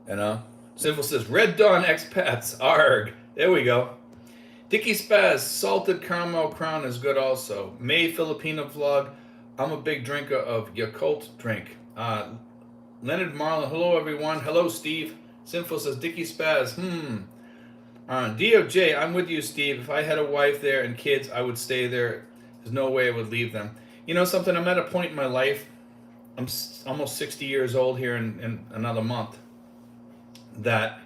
You know. Simple says Red Dawn expats. Arg. There we go. Dicky Spaz, salted caramel crown is good also. May Filipino vlog. I'm a big drinker of Yakult drink. Leonard Marlin, hello everyone. Hello Steve. Sinful says Dicky Spaz. DOJ, I'm with you, Steve. If I had a wife there and kids, I would stay there. There's no way I would leave them. You know something? I'm at a point in my life. I'm almost 60 years old here in another month. That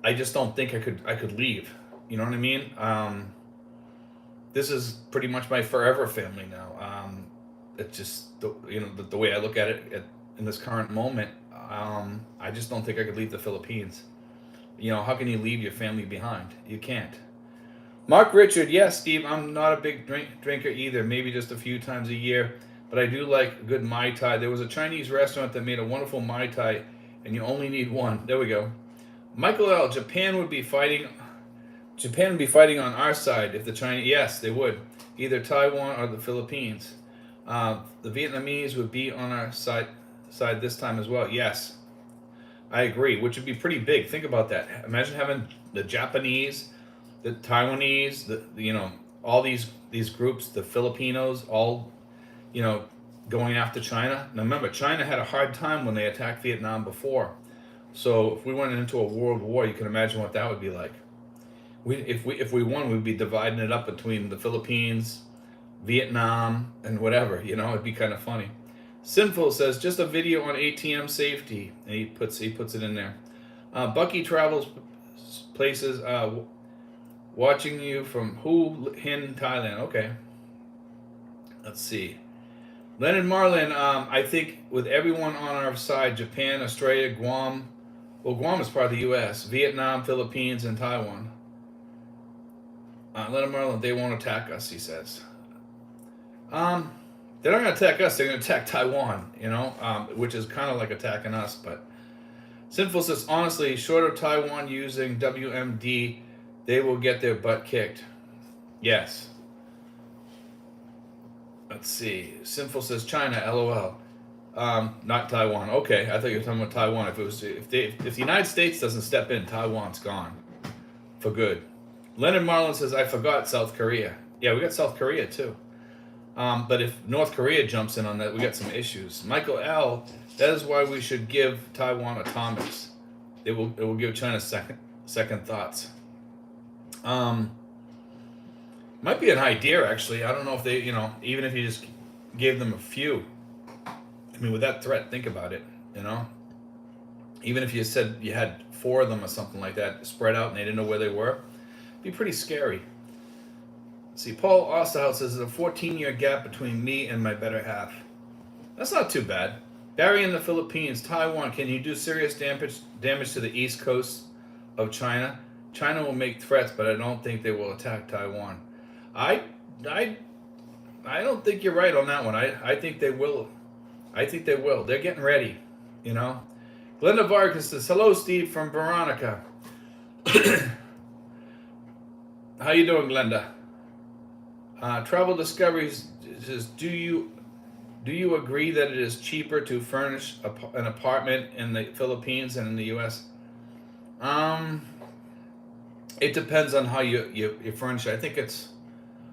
I just don't think I could leave. You know what I mean? This is pretty much my forever family now. It's just the way I look at it in this current moment. I just don't think I could leave the Philippines. You know, how can you leave your family behind? You can't. Mark Richard, yes, Steve, I'm not a big drinker either. Maybe just a few times a year, but I do like a good Mai Tai. There was a Chinese restaurant that made a wonderful Mai Tai, and you only need one. There we go. Michael L. Japan would be fighting on our side if the Chinese. Yes, they would. Either Taiwan or the Philippines. The Vietnamese would be on our side this time as well. Yes, I agree. Which would be pretty big. Think about that. Imagine having the Japanese, the Taiwanese, all these groups, the Filipinos, all, going after China. Now remember, China had a hard time when they attacked Vietnam before. So if we went into a world war, you can imagine what that would be like. If we won, we'd be dividing it up between the Philippines, Vietnam, and whatever. It'd be kind of funny. Sinful says just a video on ATM safety, and he puts it in there. Bucky travels places. Watching you from Hue Hin, Thailand. Okay. Let's see. Leonard Marlin. I think with everyone on our side, Japan, Australia, Guam. Well, Guam is part of the U.S. Vietnam, Philippines, and Taiwan. Leonard Marlin. They won't attack us. He says. They're not going to attack us. They're going to attack Taiwan, which is kind of like attacking us. But Sinful says, honestly, short of Taiwan using WMD, they will get their butt kicked. Yes. Let's see. Sinful says, China, LOL. Not Taiwan. Okay, I thought you were talking about Taiwan. If the United States doesn't step in, Taiwan's gone for good. Leonard Marlin says, I forgot South Korea. Yeah, we got South Korea too. But if North Korea jumps in on that, we got some issues. Michael L. That is why we should give Taiwan atomics. It will give China second thoughts. Might be an idea actually. I don't know if they, even if you just gave them a few. I mean, with that threat, think about it. Even if you said you had 4 of them or something like that spread out and they didn't know where they were, it'd be pretty scary. See, Paul Osterhout says there's a 14-year gap between me and my better half. That's not too bad. Barry in the Philippines, Taiwan, can you do serious damage to the east coast of China? China will make threats, but I don't think they will attack Taiwan. I don't think you're right on that one. I think they will. I think they will. They're getting ready, Glenda Vargas says, hello, Steve from Veronica. How you doing, Glenda? Travel Discoveries says, do you agree that it is cheaper to furnish an apartment in the Philippines than in the U.S.? It depends on how you furnish it. I think it's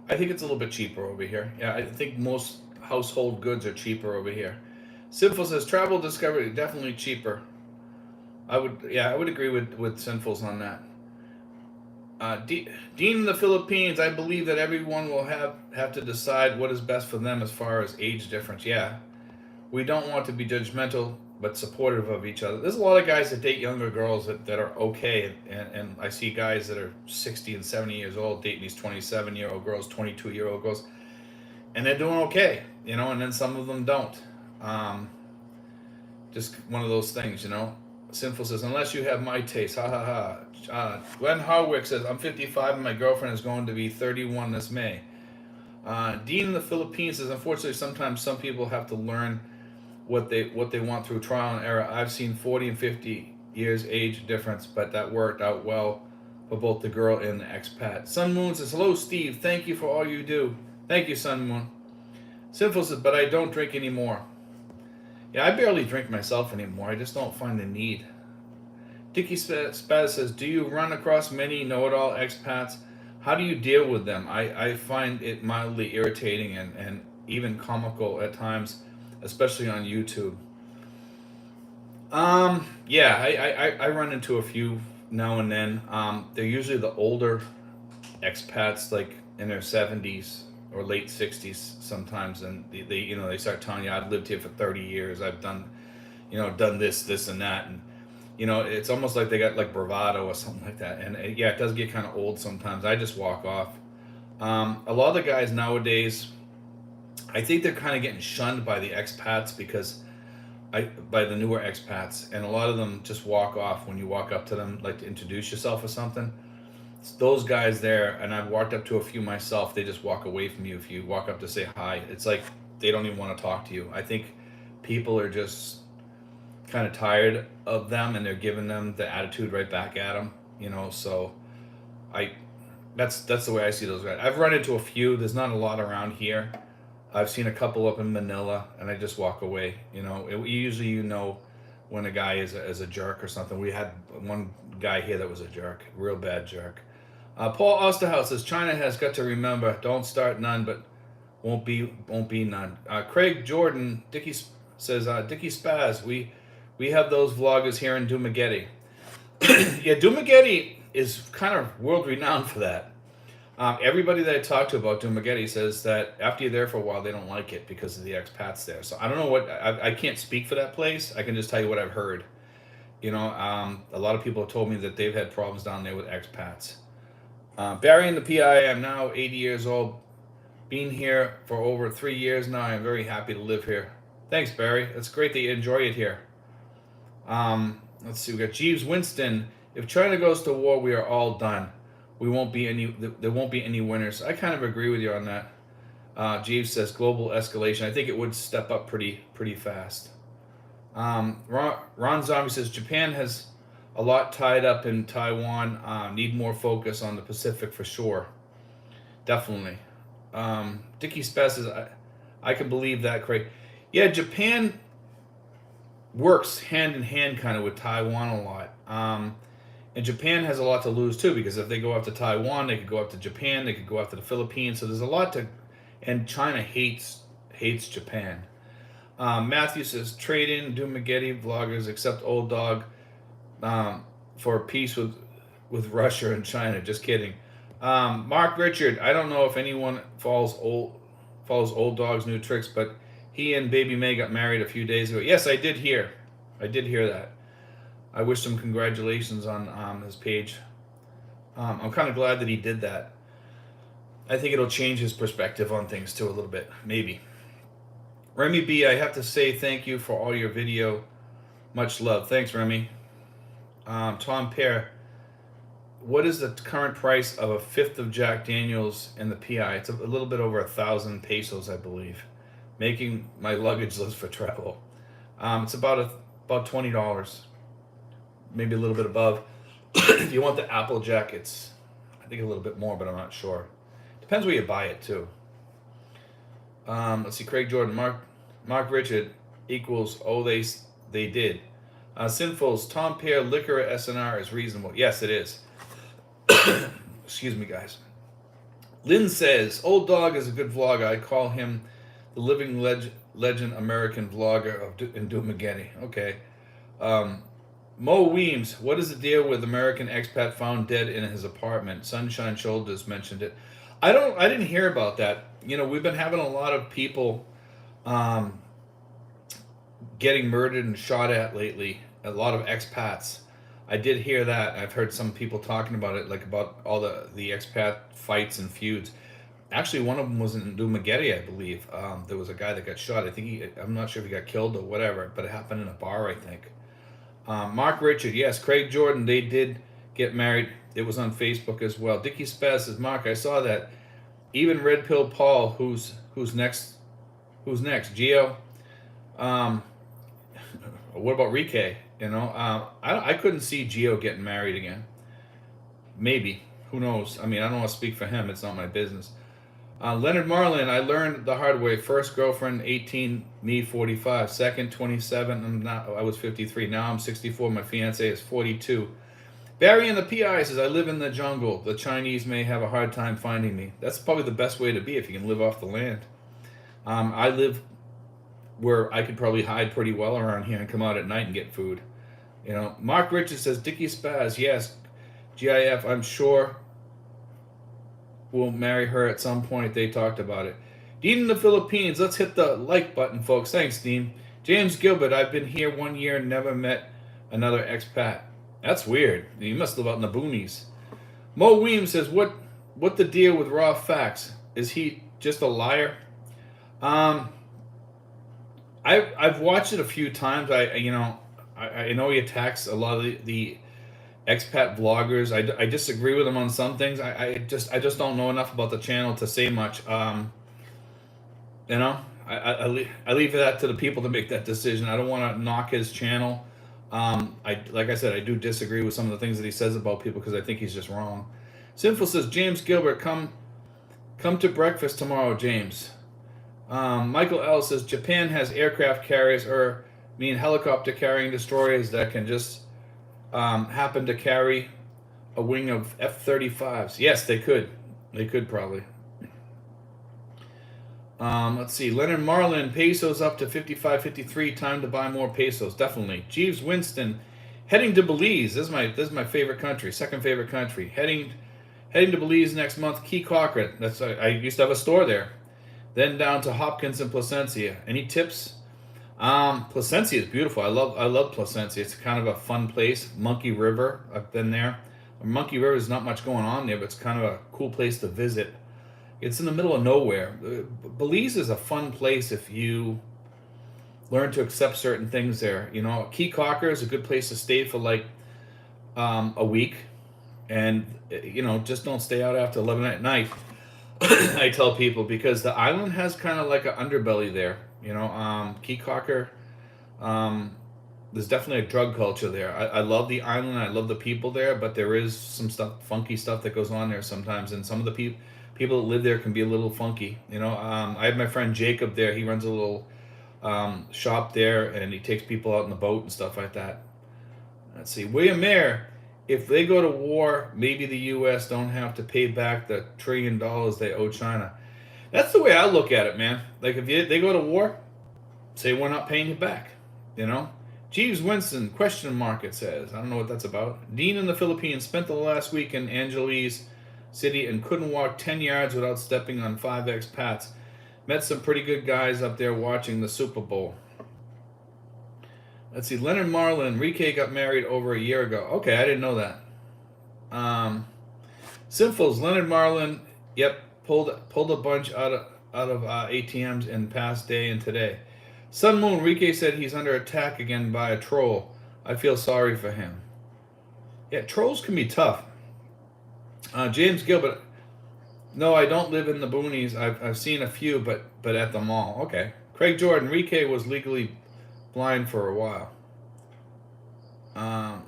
a little bit cheaper over here. Yeah, I think most household goods are cheaper over here. Sinful says travel discovery definitely cheaper. I would agree with Sinfuls on that. Dean in the Philippines, I believe that everyone will have to decide what is best for them as far as age difference. Yeah, we don't want to be judgmental, but supportive of each other. There's a lot of guys that date younger girls that are okay, and I see guys that are 60 and 70 years old dating these 27-year-old girls, 22-year-old girls, and they're doing okay, and then some of them don't. Um, just one of those things, Sinful says, unless you have my taste, ha ha ha. Glenn Harwick says, I'm 55 and my girlfriend is going to be 31 this May. Dean in the Philippines says, unfortunately, sometimes some people have to learn what they want through trial and error. I've seen 40 and 50 years age difference, but that worked out well for both the girl and the expat. Sun Moon says, hello, Steve. Thank you for all you do. Thank you, Sun Moon. Sinful says, but I don't drink anymore. Yeah, I barely drink myself anymore. I just don't find the need. Dickie Spaz says, do you run across many know-it-all expats? How do you deal with them? I find it mildly irritating and even comical at times, especially on YouTube. Yeah, I run into a few now and then. They're usually the older expats, like in their 70s or late 60s sometimes, and they start telling you, I've lived here for 30 years. I've done this and that, and it's almost like they got like bravado or something like that. And yeah, it does get kind of old sometimes. I just walk off. A lot of the guys nowadays, I think they're kind of getting shunned by the expats by the newer expats, and a lot of them just walk off when you walk up to them, like to introduce yourself or something. It's those guys there, and I've walked up to a few myself. They just walk away from you if you walk up to say hi. It's like they don't even want to talk to you. I think people are just kind of tired of them, and they're giving them the attitude right back at them. So that's the way I see those guys. I've run into a few. There's not a lot around here. I've seen a couple up in Manila, and I just walk away. Usually when a guy is a jerk or something. We had one guy here that was a jerk, real bad jerk. Paul Osterhouse says China has got to remember, don't start none, but won't be none. Craig Jordan Dickie says Dickie Spaz, we have those vloggers here in Dumaguete. Yeah, Dumaguete is kind of world renowned for that. Everybody that I talk to about Dumaguete says that after you're there for a while, they don't like it because of the expats there. So I don't know I can't speak for that place. I can just tell you what I've heard. A lot of people have told me that they've had problems down there with expats. Barry in the PI, I'm now 80 years old. Been here for over 3 years now. I'm very happy to live here. Thanks, Barry. It's great that you enjoy it here. Let's see. We got Jeeves Winston. If China goes to war, we are all done. There won't be any winners. I kind of agree with you on that. Jeeves says global escalation. I think it would step up pretty fast. Ron Zombie says Japan has a lot tied up in Taiwan. Need more focus on the Pacific for sure. Definitely. Dickie Spess says I can believe that, Craig. Yeah, Japan works hand in hand kind of with Taiwan a lot. And Japan has a lot to lose too, because if they go after Taiwan, they could go after Japan, they could go after the Philippines. So there's a lot and China hates Japan. Matthew says, trade in Dumaguete vloggers except Old Dog for peace with Russia and China. Just kidding. Mark Richard, I don't know if anyone follows Old Dog's new tricks, but he and Baby May got married a few days ago. Yes, I did hear that. I wish him congratulations on his page. I'm kind of glad that he did that. I think it'll change his perspective on things too a little bit, maybe. Remy B, I have to say thank you for all your video. Much love. Thanks, Remy. Tom Pear, what is the current price of a fifth of Jack Daniels in the PI? It's a little bit over 1,000 pesos, I believe. Making my luggage list for travel. It's about $20. Maybe a little bit above. If you want the Applejack, it's I think a little bit more, but I'm not sure. Depends where you buy it too. Let's see. Craig Jordan, Mark Richard equals they did. Sinfuls, Tom Pear, liquor at SNR is reasonable. Yes, it is. Excuse me, guys. Lynn says, Old Dog is a good vlogger. I call him the living legend American vlogger in Dumageddon. Okay. Um, Mo Weems, what is the deal with American expat found dead in his apartment? Sunshine Shoulders mentioned it. I didn't hear about that. You know, we've been having a lot of people um, getting murdered and shot at lately. A lot of expats. I did hear that. I've heard some people talking about it, like about all the expat fights and feuds. Actually, one of them was in Dumageddon, I believe. There was a guy that got shot. I'm not sure if he got killed or whatever, but it happened in a bar, I think. Mark Richard, yes, Craig Jordan, they did get married. It was on Facebook as well. Dickie Spaz says, Mark, I saw that. Even Red Pill Paul, who's next? Who's next? Gio. Um, what about Rike? You know, I couldn't see Gio getting married again. Maybe. Who knows? I mean, I don't want to speak for him. It's not my business. Leonard Marlin, I learned the hard way. First girlfriend, 18, me, 45. Second, 27. I was 53. Now I'm 64. My fiance is 42. Barry in the PI says, I live in the jungle. The Chinese may have a hard time finding me. That's probably the best way to be if you can live off the land. I live where I could probably hide pretty well around here and come out at night and get food. You know, Mark Richards says, Dickie Spaz, yes. GIF, I'm sure will marry her at some point. They talked about it. Dean in the Philippines. Let's hit the like button, folks. Thanks, Dean. James Gilbert. I've been here 1 year and never met another expat. That's weird. You must live out in the boonies. Mo Weems says, "What the deal with raw facts? Is he just a liar?" I've watched it a few times. I know he attacks a lot of the expat vloggers. I disagree with him on some things. I just don't know enough about the channel to say much. You know, I leave that to the people to make that decision. I don't want to knock his channel. Like I said, I do disagree with some of the things that he says about people because I think he's just wrong. Sinful says, James Gilbert, come to breakfast tomorrow, James. Michael L says, Japan has aircraft carriers, helicopter carrying destroyers that can just happen to carry a wing of F-35s. Yes, they could. They could probably. Let's see. Leonard Marlin, pesos up to 55.53. Time to buy more pesos. Definitely. Jeeves Winston, heading to Belize. This is my favorite country. Second favorite country. Heading to Belize next month. Key Cochran. I used to have a store there. Then down to Hopkins and Placencia. Any tips? Placencia is beautiful. I love Placencia. It's kind of a fun place. Monkey River. I've been there. Monkey River is not much going on there, but it's kind of a cool place to visit. It's in the middle of nowhere. Belize is a fun place if you learn to accept certain things there. You know, Key Cocker is a good place to stay for like a week, and you know, just don't stay out after 11 at night. I tell people because the island has kind of like an underbelly there. You know, Key Cocker. There's definitely a drug culture there. I love the island. I love the people there, but there is some funky stuff that goes on there sometimes, and some of the people that live there can be a little funky. You know, I have my friend Jacob there. He runs a little shop there, and he takes people out in the boat and stuff like that. Let's see. William Mayer, if they go to war, maybe the U.S. don't have to pay back the $1 trillion they owe China. That's the way I look at it, man. Like, if they go to war, say we're not paying you back, you know? Jeeves Winston, question mark, it says. I don't know what that's about. Dean in the Philippines spent the last week in Angeles City and couldn't walk 10 yards without stepping on 5 expats. Met some pretty good guys up there watching the Super Bowl. Let's see. Leonard Marlin. Rike got married over a year ago. Okay, I didn't know that. Sinfuls. Leonard Marlin. Yep, pulled a bunch out of ATMs in past day and today. Sun Moon. Rike said he's under attack again by a troll. I feel sorry for him. Yeah, trolls can be tough. James Gilbert. No, I don't live in the boonies. I've seen a few, but at the mall. Okay. Craig Jordan. Rike was legally blind for a while.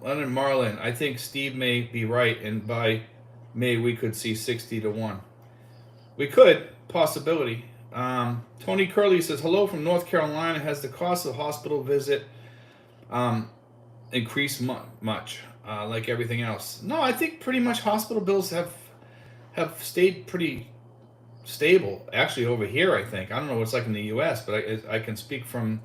Leonard Marlin. I think Steve may be right, and by May we could see 60-1. We could. Possibility. Tony Curley says, hello from North Carolina. Has the cost of hospital visit increased much, like everything else? No, I think pretty much hospital bills have stayed pretty stable. Actually, over here, I think I don't know what it's like in the U.S., but I can speak from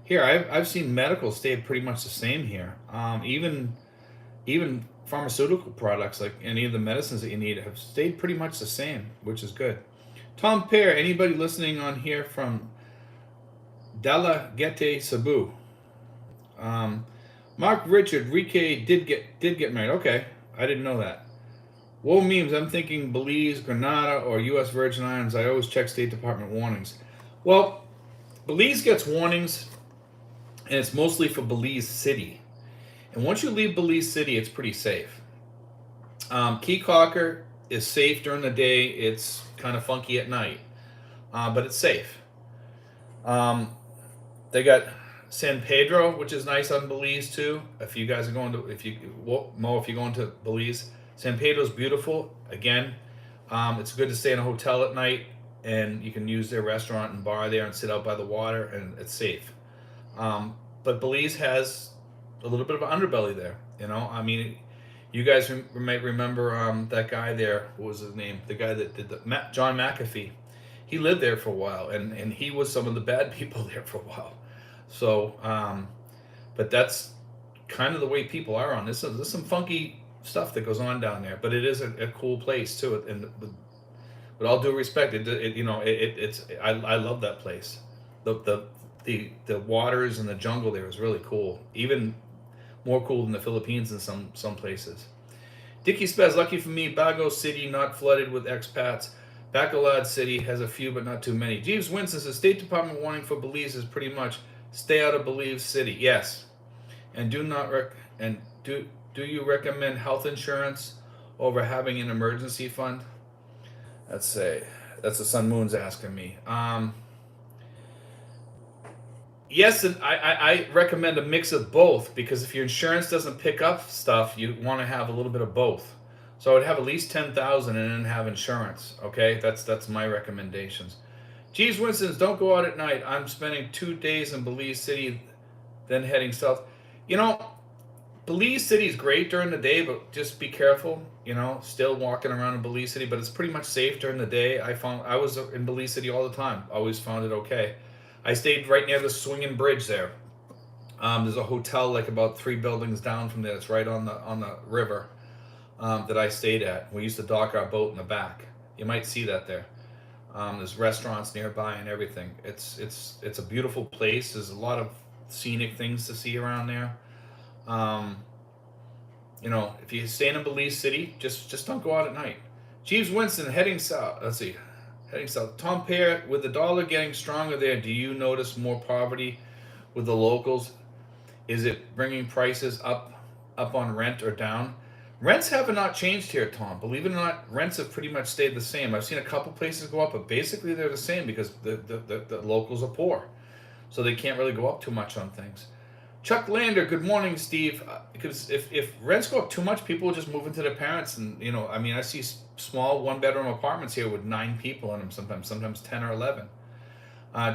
here. I've seen medical stay pretty much the same here. Even pharmaceutical products like any of the medicines that you need have stayed pretty much the same, which is good. Tom Pear, anybody listening on here from Dalla Gete Cebu? Um, Mark Richard, Rike did get married. Okay, I didn't know that. Whoa memes, I'm thinking Belize, Grenada, or U.S. Virgin Islands. I always check State Department warnings. Well, Belize gets warnings, and it's mostly for Belize City. And once you leave Belize City, it's pretty safe. Key Cocker is safe during the day. It's kind of funky at night, but it's safe. Um, they got San Pedro, which is nice on Belize too. If you guys are going to, if you're going to Belize, San Pedro's beautiful. Again, it's good to stay in a hotel at night, and you can use their restaurant and bar there and sit out by the water, and it's safe. But Belize has a little bit of an underbelly there. You know, I mean, you guys might remember that guy there. What was his name? The guy that did John McAfee. He lived there for a while, and he was some of the bad people there for a while. So, but that's kind of the way people are on this. There's some funky stuff that goes on down there, but it is a cool place too. And with all due respect, it's I love that place. The waters and the jungle there is really cool. Even more cool than the Philippines in some places. Dicky Spez, lucky for me, Bago City not flooded with expats. Bacolod City has a few, but not too many. Jeeves Winston says State Department warning for Belize is pretty much stay out of Belize City. Yes, and do you recommend health insurance over having an emergency fund? That's what Sun Moon's asking me. Yes, and I recommend a mix of both, because if your insurance doesn't pick up stuff, you want to have a little bit of both. So I would have at least 10,000 and then have insurance. Okay, that's my recommendations. Geez, Winston's, don't go out at night. I'm spending 2 days in Belize City, then heading south. You know, Belize City is great during the day, but just be careful. You know, still walking around in Belize City, but it's pretty much safe during the day. I was in Belize City all the time. Always found it okay. I stayed right near the swinging bridge there. There's a hotel like about 3 buildings down from there. It's right on the river that I stayed at. We used to dock our boat in the back. You might see that there. There's restaurants nearby and everything. It's a beautiful place. There's a lot of scenic things to see around there. If you're staying in Belize City, just don't go out at night. Jeeves Winston heading south. Let's see. Heading south. Tom Pear, with the dollar getting stronger there, do you notice more poverty with the locals? Is it bringing prices up on rent or down? Rents have not changed here, Tom. Believe it or not, rents have pretty much stayed the same. I've seen a couple places go up, but basically they're the same because the locals are poor. So they can't really go up too much on things. Chuck Lander, good morning, Steve. Because if rents go up too much, people will just move into their parents. And, I see small one-bedroom apartments here with 9 people in them sometimes 10 or 11.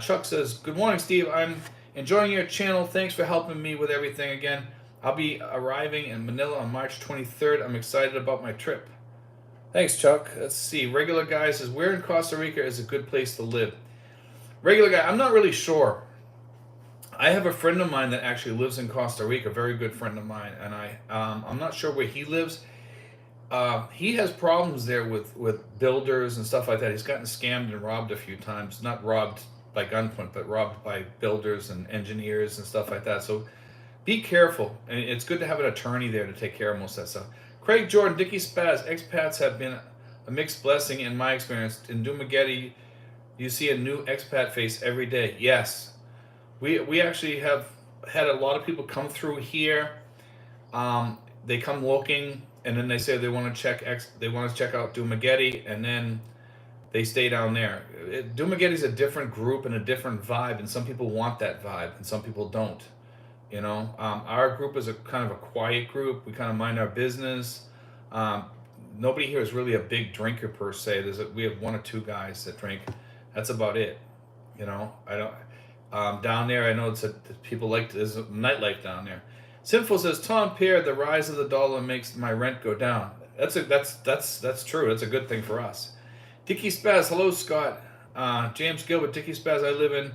Chuck says, good morning, Steve. I'm enjoying your channel. Thanks for helping me with everything again. I'll be arriving in Manila on March 23rd. I'm excited about my trip. Thanks, Chuck. Let's see. Regular Guy says, where in Costa Rica is a good place to live? Regular Guy, I'm not really sure. I have a friend of mine that actually lives in Costa Rica, a very good friend of mine, and I'm not sure where he lives. He has problems there with builders and stuff like that. He's gotten scammed and robbed a few times. Not robbed by gunpoint, but robbed by builders and engineers and stuff like that. So be careful. And it's good to have an attorney there to take care of most of that stuff. Craig Jordan, Dicky Spaz, expats have been a mixed blessing in my experience. In Dumaguete, you see a new expat face every day. Yes. We actually have had a lot of people come through here. They come looking, and then they say they want to check out Dumaguete, and then they stay down there. Dumaguete is a different group and a different vibe, and some people want that vibe, and some people don't. Our group is a kind of a quiet group. We kind of mind our business. Nobody here is really a big drinker per se. We have 1 or 2 guys that drink. That's about it. I don't. Down there, I know there's a nightlife down there. Sinful says, Tom Pear, the rise of the dollar makes my rent go down. That's true. That's a good thing for us. Dicky Spaz, hello Scott. James Gilbert, Dicky Spaz, I live in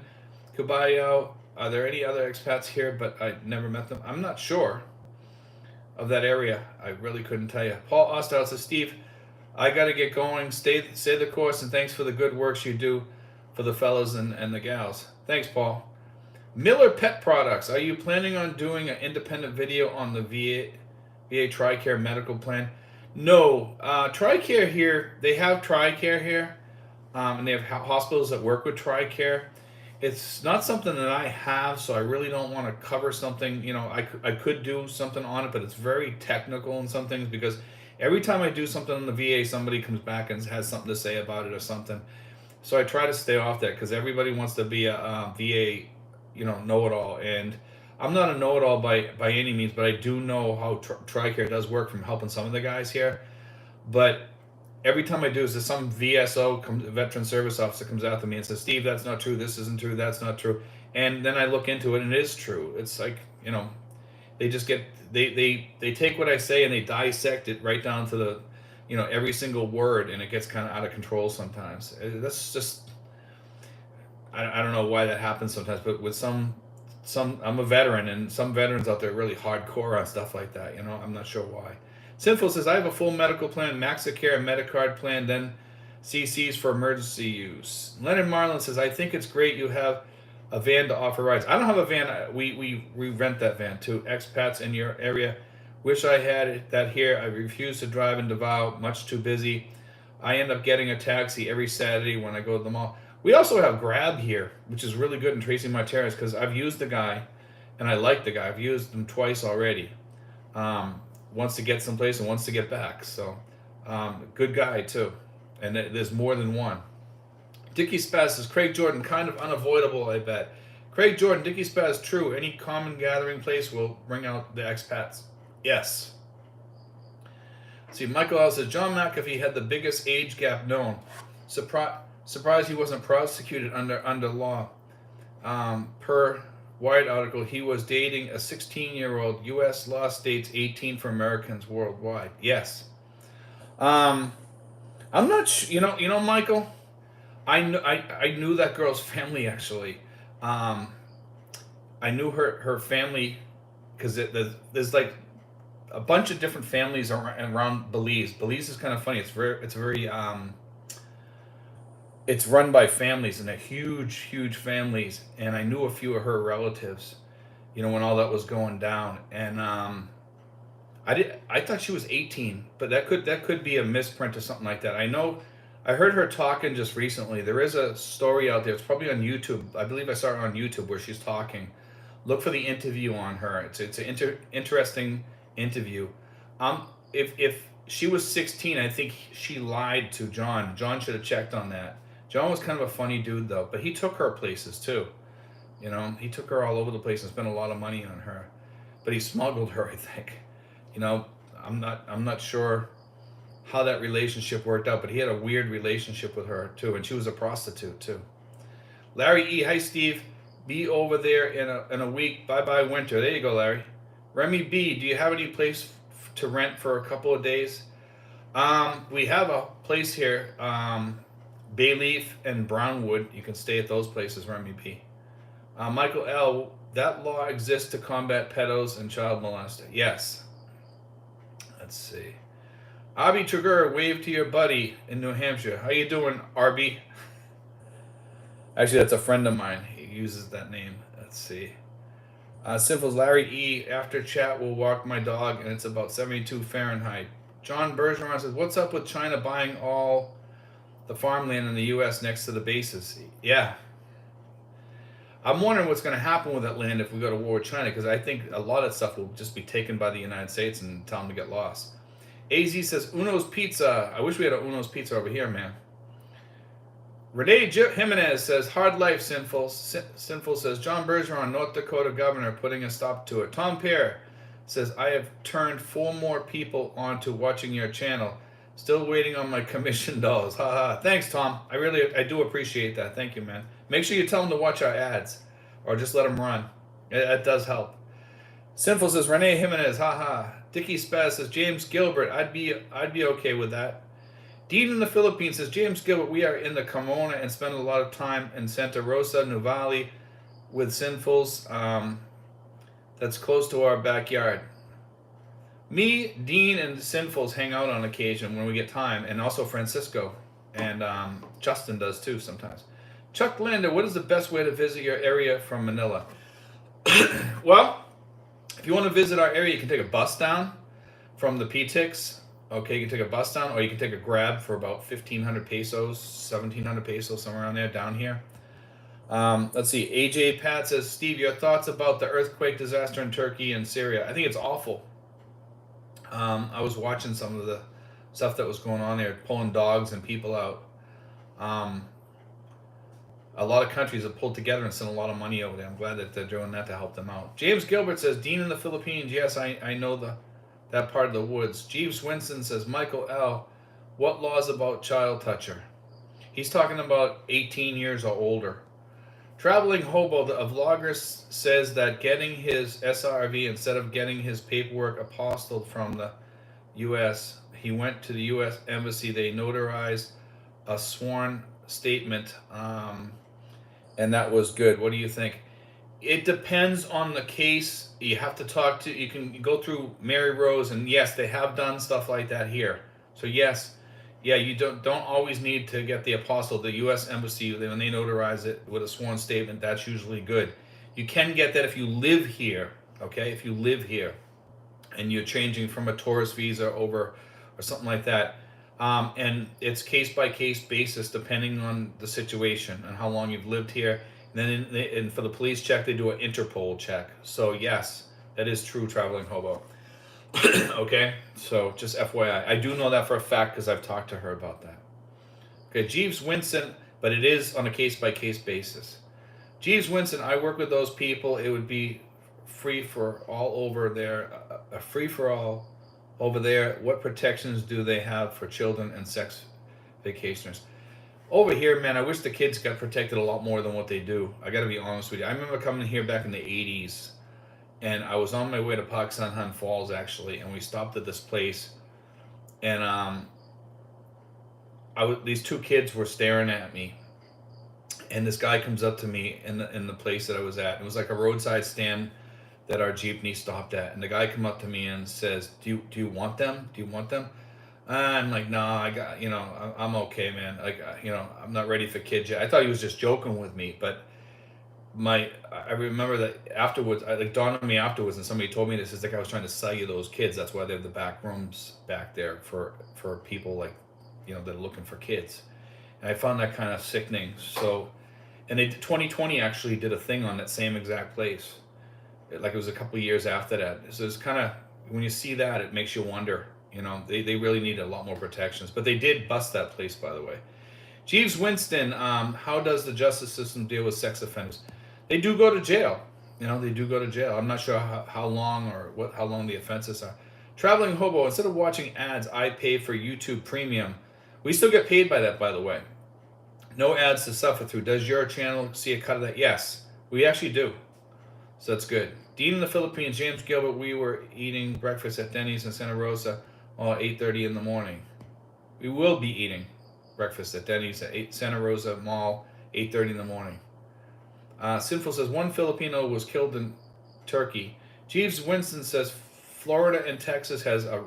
Cubayao. Are there any other expats here, but I never met them? I'm not sure of that area. I really couldn't tell you. Paul Ostow says, Steve, I got to get going. Stay the course, and thanks for the good works you do for the fellas and the gals. Thanks, Paul. Miller Pet Products. Are you planning on doing an independent video on the VA TRICARE medical plan? No. TRICARE here, they have TRICARE here, and they have hospitals that work with TRICARE. It's not something that I have, so I really don't want to cover something. You know, I could do something on it, but it's very technical in some things because every time I do something on the VA, somebody comes back and has something to say about it or something. So I try to stay off that because everybody wants to be a VA, know-it-all. And I'm not a know-it-all by any means, but I do know how TRICARE does work from helping some of the guys here. But every time I do is there's some VSO, veteran service officer, comes after me and says, Steve, that's not true, this isn't true, that's not true. And then I look into it and it is true. It's like, they just get, they take what I say and they dissect it right down to the, every single word, and it gets kind of out of control sometimes. That's just, I don't know why that happens sometimes, but with some, I'm a veteran, and some veterans out there are really hardcore on stuff like that, I'm not sure why. Sinful says, I have a full medical plan, Maxicare, Medicard plan, then CCs for emergency use. Leonard Marlin says, I think it's great you have a van to offer rides. I don't have a van. We rent that van to expats in your area. Wish I had that here. I refuse to drive in Davao, much too busy. I end up getting a taxi every Saturday when I go to the mall. We also have Grab here, which is really good in Tracy Martinez because I've used the guy, and I like the guy. I've used him twice already. Once to get someplace and once to get back. So, good guy too. And there's more than one. Dickie Spaz says, Craig Jordan, kind of unavoidable, I bet. Craig Jordan, Dickie Spaz, true. Any common gathering place will bring out the expats. Yes. See, Michael L says, John McAfee had the biggest age gap known. Surprised he wasn't prosecuted under law. Per Wired article, he was dating a 16-year-old. U.S. law states 18 for Americans worldwide. Yes. I'm not sure. Michael, I knew that girl's family actually. I knew her family because there's like a bunch of different families around Belize. Belize is kind of funny. It's very it's run by families, and they're huge families. And I knew a few of her relatives, when all that was going down. And I thought she was 18, but that could be a misprint or something like that. I heard her talking just recently. There is a story out there. It's probably on YouTube. I believe I saw it on YouTube where she's talking. Look for the interview on her. It's an interesting interview. If she was 16, I think she lied to John. John should have checked on that. John was kind of a funny dude though, but he took her places too. He took her all over the place and spent a lot of money on her. But he smuggled her, I think. I'm not sure how that relationship worked out, but he had a weird relationship with her too, and she was a prostitute too. Larry E, hi Steve. Be over there in a week. Bye winter. There you go, Larry. Remy B, do you have any place to rent for a couple of days? We have a place here, Bayleaf and Brownwood. You can stay at those places, Remy B. Michael L, that law exists to combat pedos and child molester. Yes. Let's see. Abby Trigger, wave to your buddy in New Hampshire. How you doing, Arby? Actually, that's a friend of mine. He uses that name. Let's see. Simples Larry E. After chat, will walk my dog, and it's about 72 Fahrenheit. John Bergeron says, what's up with China buying all the farmland in the U.S. next to the bases? Yeah. I'm wondering what's going to happen with that land if we go to war with China, because I think a lot of stuff will just be taken by the United States and tell them to get lost. AZ says, Uno's Pizza. I wish we had a Uno's Pizza over here, man. Renee Jimenez says, hard life, Sinful. Sinful says, John Bergeron, North Dakota governor, putting a stop to it. Tom Pear says, I have turned 4 more people onto watching your channel. Still waiting on my commission dollars. Haha. Thanks, Tom. I do appreciate that. Thank you, man. Make sure you tell them to watch our ads, or just let them run. That does help. Sinful says, Renee Jimenez. Haha. Dickie Spaz says, James Gilbert. I'd be okay with that. Dean in the Philippines says, James Gilbert, we are in the Carmona and spend a lot of time in Santa Rosa, Nuvali with Sinfuls. That's close to our backyard. Me, Dean, and Sinfuls hang out on occasion when we get time, and also Francisco. And Justin does too sometimes. Chuck Lander, what is the best way to visit your area from Manila? Well, if you want to visit our area, you can take a bus down from the PTIX. Okay, you can take a bus down, or you can take a Grab for about 1,500 pesos, 1,700 pesos, somewhere around there down here. Let's see. AJ Pat says, Steve, your thoughts about the earthquake disaster in Turkey and Syria? I think it's awful. I was watching some of the stuff that was going on there, pulling dogs and people out. A lot of countries have pulled together and sent a lot of money over there. I'm glad that they're doing that to help them out. James Gilbert says, Dean in the Philippines. Yes, I know that part of the woods. Jeeves Winston says, Michael L., what laws about child toucher? He's talking about 18 years or older. Traveling Hobo, a vlogger, says that getting his SRV instead of getting his paperwork apostilled from the U.S., he went to the U.S. Embassy. They notarized a sworn statement, and that was good. What do you think? It depends on the case. You have to talk to, you can go through Mary Rose, and yes, they have done stuff like that here. So yes, yeah, you don't always need to get the apostle. The U.S. Embassy, when they notarize it with a sworn statement, that's usually good. You can get that if you live here, okay? If you live here and you're changing from a tourist visa over or something like that. And it's case-by-case basis depending on the situation and how long you've lived here. And then and for the police check, they do an Interpol check. So yes, that is true, Traveling Hobo. Okay, so just FYI. I do know that for a fact because I've talked to her about that. Okay, Jeeves Winston, but it is on a case-by-case basis. Jeeves Winston, I work with those people. It would be free for all over there, a free-for-all over there. What protections do they have for children and sex vacationers? Over here, man, I wish the kids got protected a lot more than what they do. I got to be honest with you. I remember coming here back in the 80s. And I was on my way to Paksanhan Falls, actually, and we stopped at this place. And these two kids were staring at me. And this guy comes up to me in the place that I was at. It was like a roadside stand that our jeepney stopped at. And the guy come up to me and says, do you want them? Do you want them? I'm like, no, I got, I'm okay, man. Like, I'm not ready for kids yet. I thought he was just joking with me, but I remember that afterwards, it dawned on me afterwards, and somebody told me this is like I was trying to sell you those kids. That's why they have the back rooms back there for people like, that are looking for kids. And I found that kind of sickening. So, and 2020 actually did a thing on that same exact place. Like it was a couple of years after that. So it's kind of, when you see that, it makes you wonder, they really need a lot more protections. But they did bust that place, by the way. Jeeves Winston, how does the justice system deal with sex offenders? They do go to jail. They do go to jail. I'm not sure how long or how long the offenses are. Traveling Hobo, instead of watching ads, I pay for YouTube Premium. We still get paid by that, by the way. No ads to suffer through. Does your channel see a cut of that? Yes, we actually do. So that's good. Dean in the Philippines, James Gilbert, we were eating breakfast at Denny's in Santa Rosa at 8:30 in the morning. We will be eating breakfast at Denny's at Santa Rosa Mall, 8:30 in the morning. Sinful says, one Filipino was killed in Turkey. Jeeves Winston says, Florida and Texas has a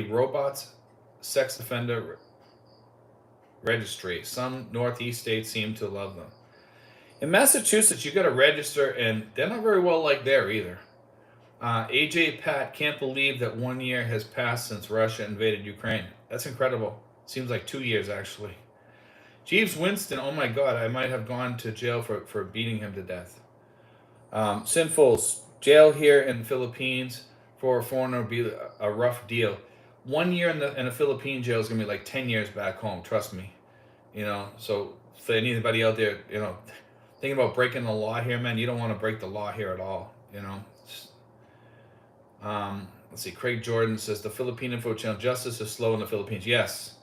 robots sex offender registry. Some Northeast states seem to love them. In Massachusetts, you got to register, and they're not very well liked there either. AJ Pat, can't believe that 1 year has passed since Russia invaded Ukraine. That's incredible. Seems like 2 years, actually. Jeeves Winston, oh my God, I might have gone to jail for beating him to death. Sinfuls, jail here in the Philippines for a foreigner would be a rough deal. 1 year in a Philippine jail is going to be like 10 years back home, trust me. So for anybody out there, thinking about breaking the law here, man, you don't want to break the law here at all, Let's see, Craig Jordan says, the Philippine Info Channel, justice is slow in the Philippines. Yes.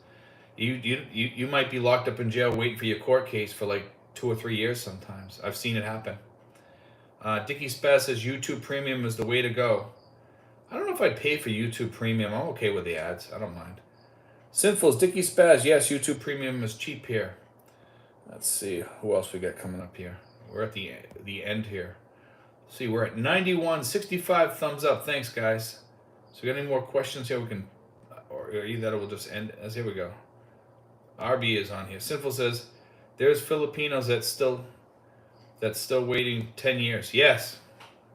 You might be locked up in jail waiting for your court case for like 2 or 3 years sometimes. I've seen it happen. Dickie Spaz says YouTube Premium is the way to go. I don't know if I'd pay for YouTube Premium. I'm okay with the ads. I don't mind. Sinful's Dicky Spaz. Yes, YouTube Premium is cheap here. Let's see who else we got coming up here. We're at the end here. Let's see, we're at 91, 65 thumbs up. Thanks, guys. So, got any more questions here? We can, or either we'll just end as here we go. RB is on here. Sinful says, "There's Filipinos that's still waiting 10 years." Yes,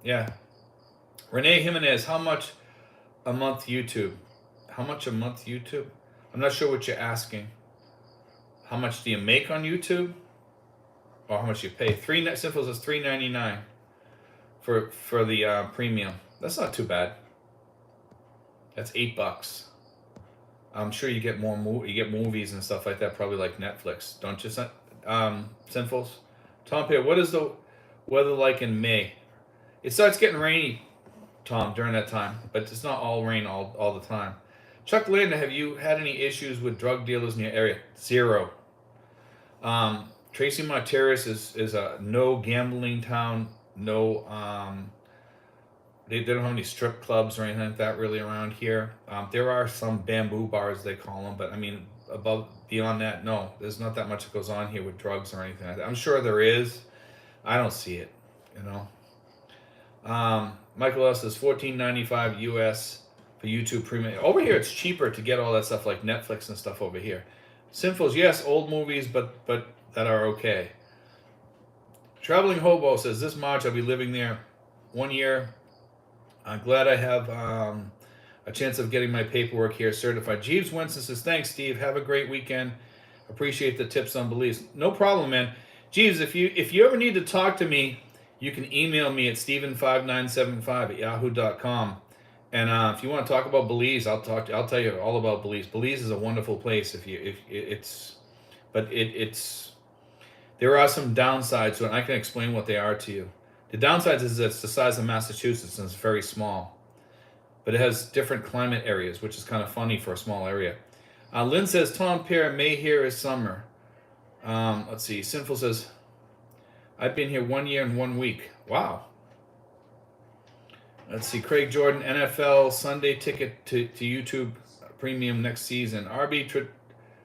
yeah. Renee Jimenez, how much a month YouTube? How much a month YouTube? I'm not sure what you're asking. How much do you make on YouTube? Or how much you pay? Simple says $3.99 for the premium. That's not too bad. That's $8. I'm sure you get more. You get movies and stuff like that, probably like Netflix, don't you? Sinfuls. Tom Pierre, what is the weather like in May? It starts getting rainy, Tom, during that time, but it's not all rain all the time. Chuck Lander, have you had any issues with drug dealers in your area? Zero. Tracy Martires is a no gambling town. No, they don't have any strip clubs or anything like that really around here. There are some bamboo bars, they call them, but I mean, beyond that, no. There's not that much that goes on here with drugs or anything like that. I'm sure there is. I don't see it, you know. Michael S. is $14.95 US for YouTube Premium. Over here, it's cheaper to get all that stuff like Netflix and stuff over here. Sinfuls, yes, old movies, but that are okay. Traveling Hobo says, this March I'll be living there 1 year. I'm glad I have a chance of getting my paperwork here certified. Jeeves Winston says, thanks, Steve. Have a great weekend. Appreciate the tips on beliefs. No problem, man. Jeeves, if you ever need to talk to me, you can email me at steven5975@yahoo.com. And if you want to talk about Belize, I'll tell you all about Belize. Belize is a wonderful place. There are some downsides to it, and I can explain what they are to you. The downsides is it's the size of Massachusetts and it's very small, but it has different climate areas, which is kind of funny for a small area. Lynn says, Tom Pierre, May here is summer. Let's see. Sinful says, I've been here 1 year and 1 week. Wow. Let's see. Craig Jordan, NFL Sunday ticket to YouTube Premium next season. RB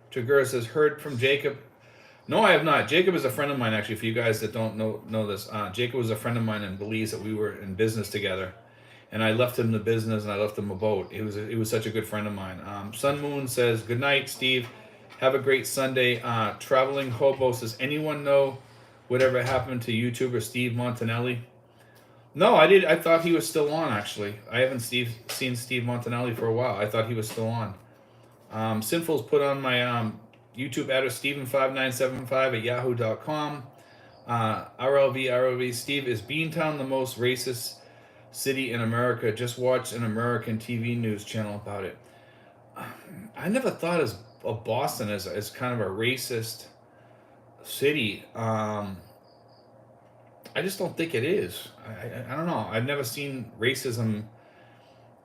Trigger says, heard from Jacob. No, I have not. Jacob is a friend of mine, actually, for you guys that don't know this. Jacob was a friend of mine in Belize that we were in business together. And I left him the business and I left him a boat. He was such a good friend of mine. Sun Moon says, good night, Steve. Have a great Sunday. Traveling Hobo says, anyone know whatever happened to YouTuber Steve Montanelli? No, I did. I thought he was still on, actually. I haven't seen Steve Montanelli for a while. I thought he was still on. Sinful's put on my YouTube address, steven5975@yahoo.com. RLV, Steve, is Beantown the most racist city in America? Just watched an American TV news channel about it. I never thought of Boston as kind of a racist city. I just don't think it is. I don't know. I've never seen racism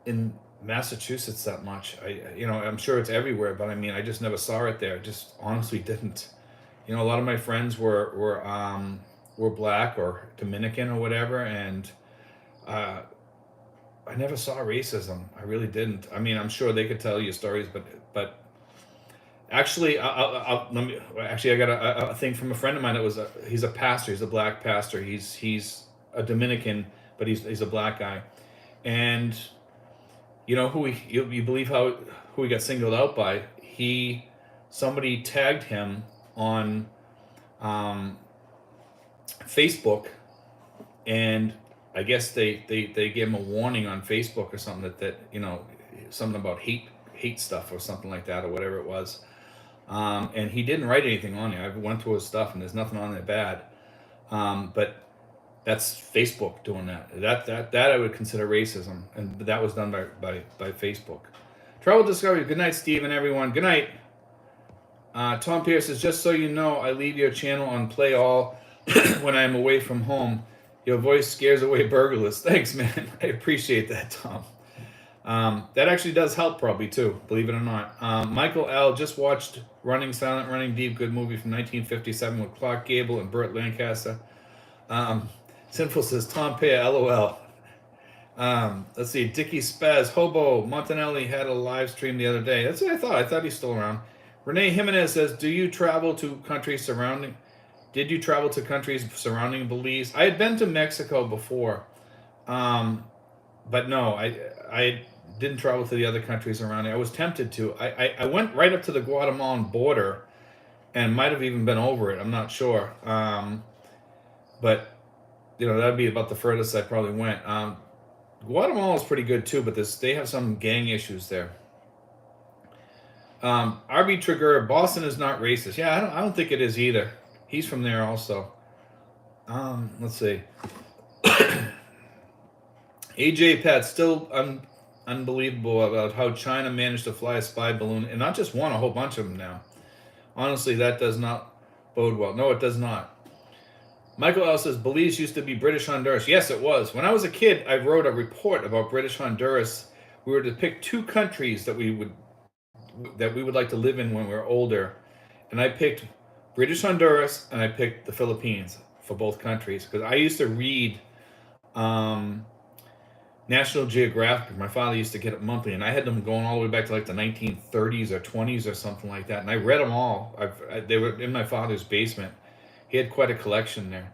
in Massachusetts that much. I'm sure it's everywhere, but I mean, I just never saw it there. Just honestly didn't. A lot of my friends were black or Dominican or whatever, and I never saw racism. I really didn't. I mean, I'm sure they could tell you stories, but actually, I got a thing from a friend of mine that he's a pastor. He's a black pastor. He's a Dominican, but he's a black guy, and you believe who he got singled out by? Somebody tagged him on Facebook, and I guess they gave him a warning on Facebook or something that something about hate stuff or something like that or whatever it was. And he didn't write anything on there. I went through his stuff and there's nothing on there bad. But that's Facebook doing that. That I would consider racism, and that was done by Facebook. Travel Discovery. Good night, Steve and everyone. Good night. Tom Pierce says, just so you know, I leave your channel on play all when I'm away from home. Your voice scares away burglars. Thanks, man. I appreciate that, Tom. That actually does help probably too, believe it or not. Michael L. just watched Running Silent, Running Deep, good movie from 1957 with Clark Gable and Burt Lancaster. Sinful says, Tom Pierre, LOL. Let's see. Dicky Spaz, Hobo, Montanelli had a live stream the other day. That's what I thought. I thought he's still around. Renee Jimenez says, "Do you travel to countries surrounding? Did you travel to countries surrounding Belize? I had been to Mexico before, but no, I didn't travel to the other countries around it. I was tempted to. I went right up to the Guatemalan border, and might have even been over it. I'm not sure. But that'd be about the furthest I probably went. Guatemala is pretty good too, but they have some gang issues there. RB Trigger, Boston is not racist. Yeah, I don't think it is either. He's from there also. Let's see. AJ Pat, still unbelievable about how China managed to fly a spy balloon, and not just one, a whole bunch of them now. Honestly, that does not bode well. No, it does not. Michael L. says, Belize used to be British Honduras. Yes, it was. When I was a kid, I wrote a report about British Honduras. We were to pick two countries that we would like to live in when we were older. And I picked British Honduras and I picked the Philippines for both countries. Because I used to read National Geographic. My father used to get it monthly, and I had them going all the way back to like the 1930s or 20s or something like that. And I read them all. They were in my father's basement. He had quite a collection there.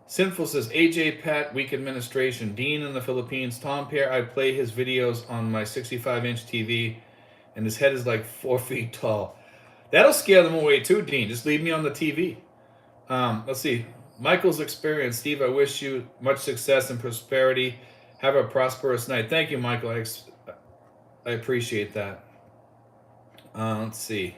Sinful says, AJ Pat, weak administration. Dean in the Philippines. Tom Pierre, I play his videos on my 65-inch TV, and his head is like 4 feet tall. That'll scare them away too, Dean. Just leave me on the TV. Let's see. Michael's experience. Steve, I wish you much success and prosperity. Have a prosperous night. Thank you, Michael. I appreciate that. Let's see.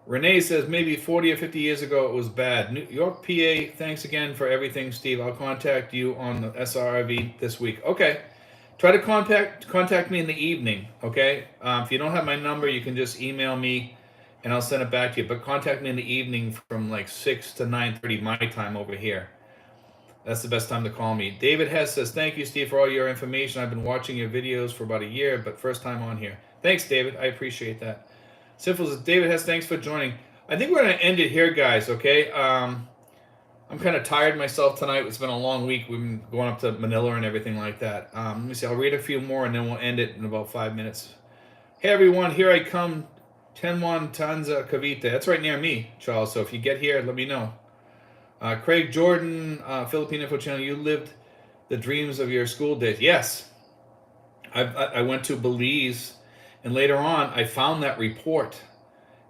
Renee says, maybe 40 or 50 years ago it was bad. New York, PA, thanks again for everything, Steve. I'll contact you on the SRIV this week. Okay. Try to contact me in the evening, okay? If you don't have my number, you can just email me, and I'll send it back to you. But contact me in the evening from like 6 to 9:30 my time over here. That's the best time to call me. David Hess says, thank you, Steve, for all your information. I've been watching your videos for about a year, but first time on here. Thanks, David. I appreciate that. Simple says, David Hess, thanks for joining. I think we're going to end it here, guys, okay? I'm kind of tired myself tonight. It's been a long week. We've been going up to Manila and everything like that. Let me see. I'll read a few more, and then we'll end it in about 5 minutes. Hey, everyone. Here I come. Tenwan Tanza Cavite. That's right near me, Charles. So if you get here, let me know. Craig Jordan, Philippine Info Channel, you lived the dreams of your school days. Yes. I went to Belize, and later on, I found that report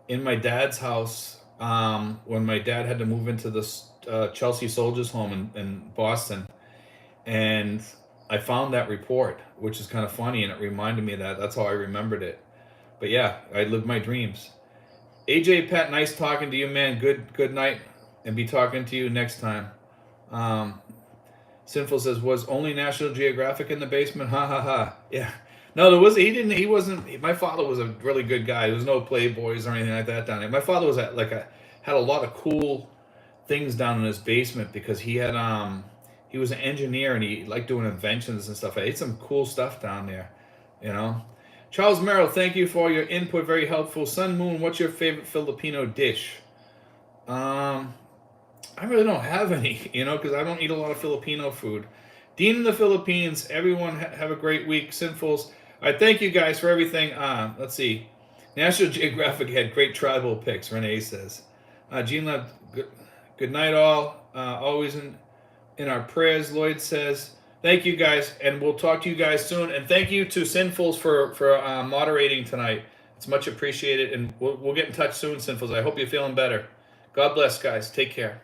in my dad's house when my dad had to move into the Chelsea Soldiers Home in Boston. And I found that report, which is kind of funny, and it reminded me of that. That's how I remembered it. But yeah, I lived my dreams. AJ Pat, nice talking to you, man. Good night. And be talking to you next time. Sinful says, was only National Geographic in the basement? Ha ha ha. Yeah. No, there was. He wasn't. My father was a really good guy. There was no Playboys or anything like that down there. My father was had a lot of cool things down in his basement because he was an engineer and he liked doing inventions and stuff. I ate some cool stuff down there, Charles Merrill, thank you for your input. Very helpful. Sun Moon, what's your favorite Filipino dish? I really don't have any, because I don't eat a lot of Filipino food. Dean in the Philippines, everyone have a great week. Sinfuls. All right, thank you guys for everything. Let's see. National Geographic had great tribal pics, Renee says. Gene Lab, good night all. Always in our prayers, Lloyd says. Thank you guys, and we'll talk to you guys soon. And thank you to Sinfuls for moderating tonight. It's much appreciated, and we'll get in touch soon, Sinfuls. I hope you're feeling better. God bless, guys. Take care.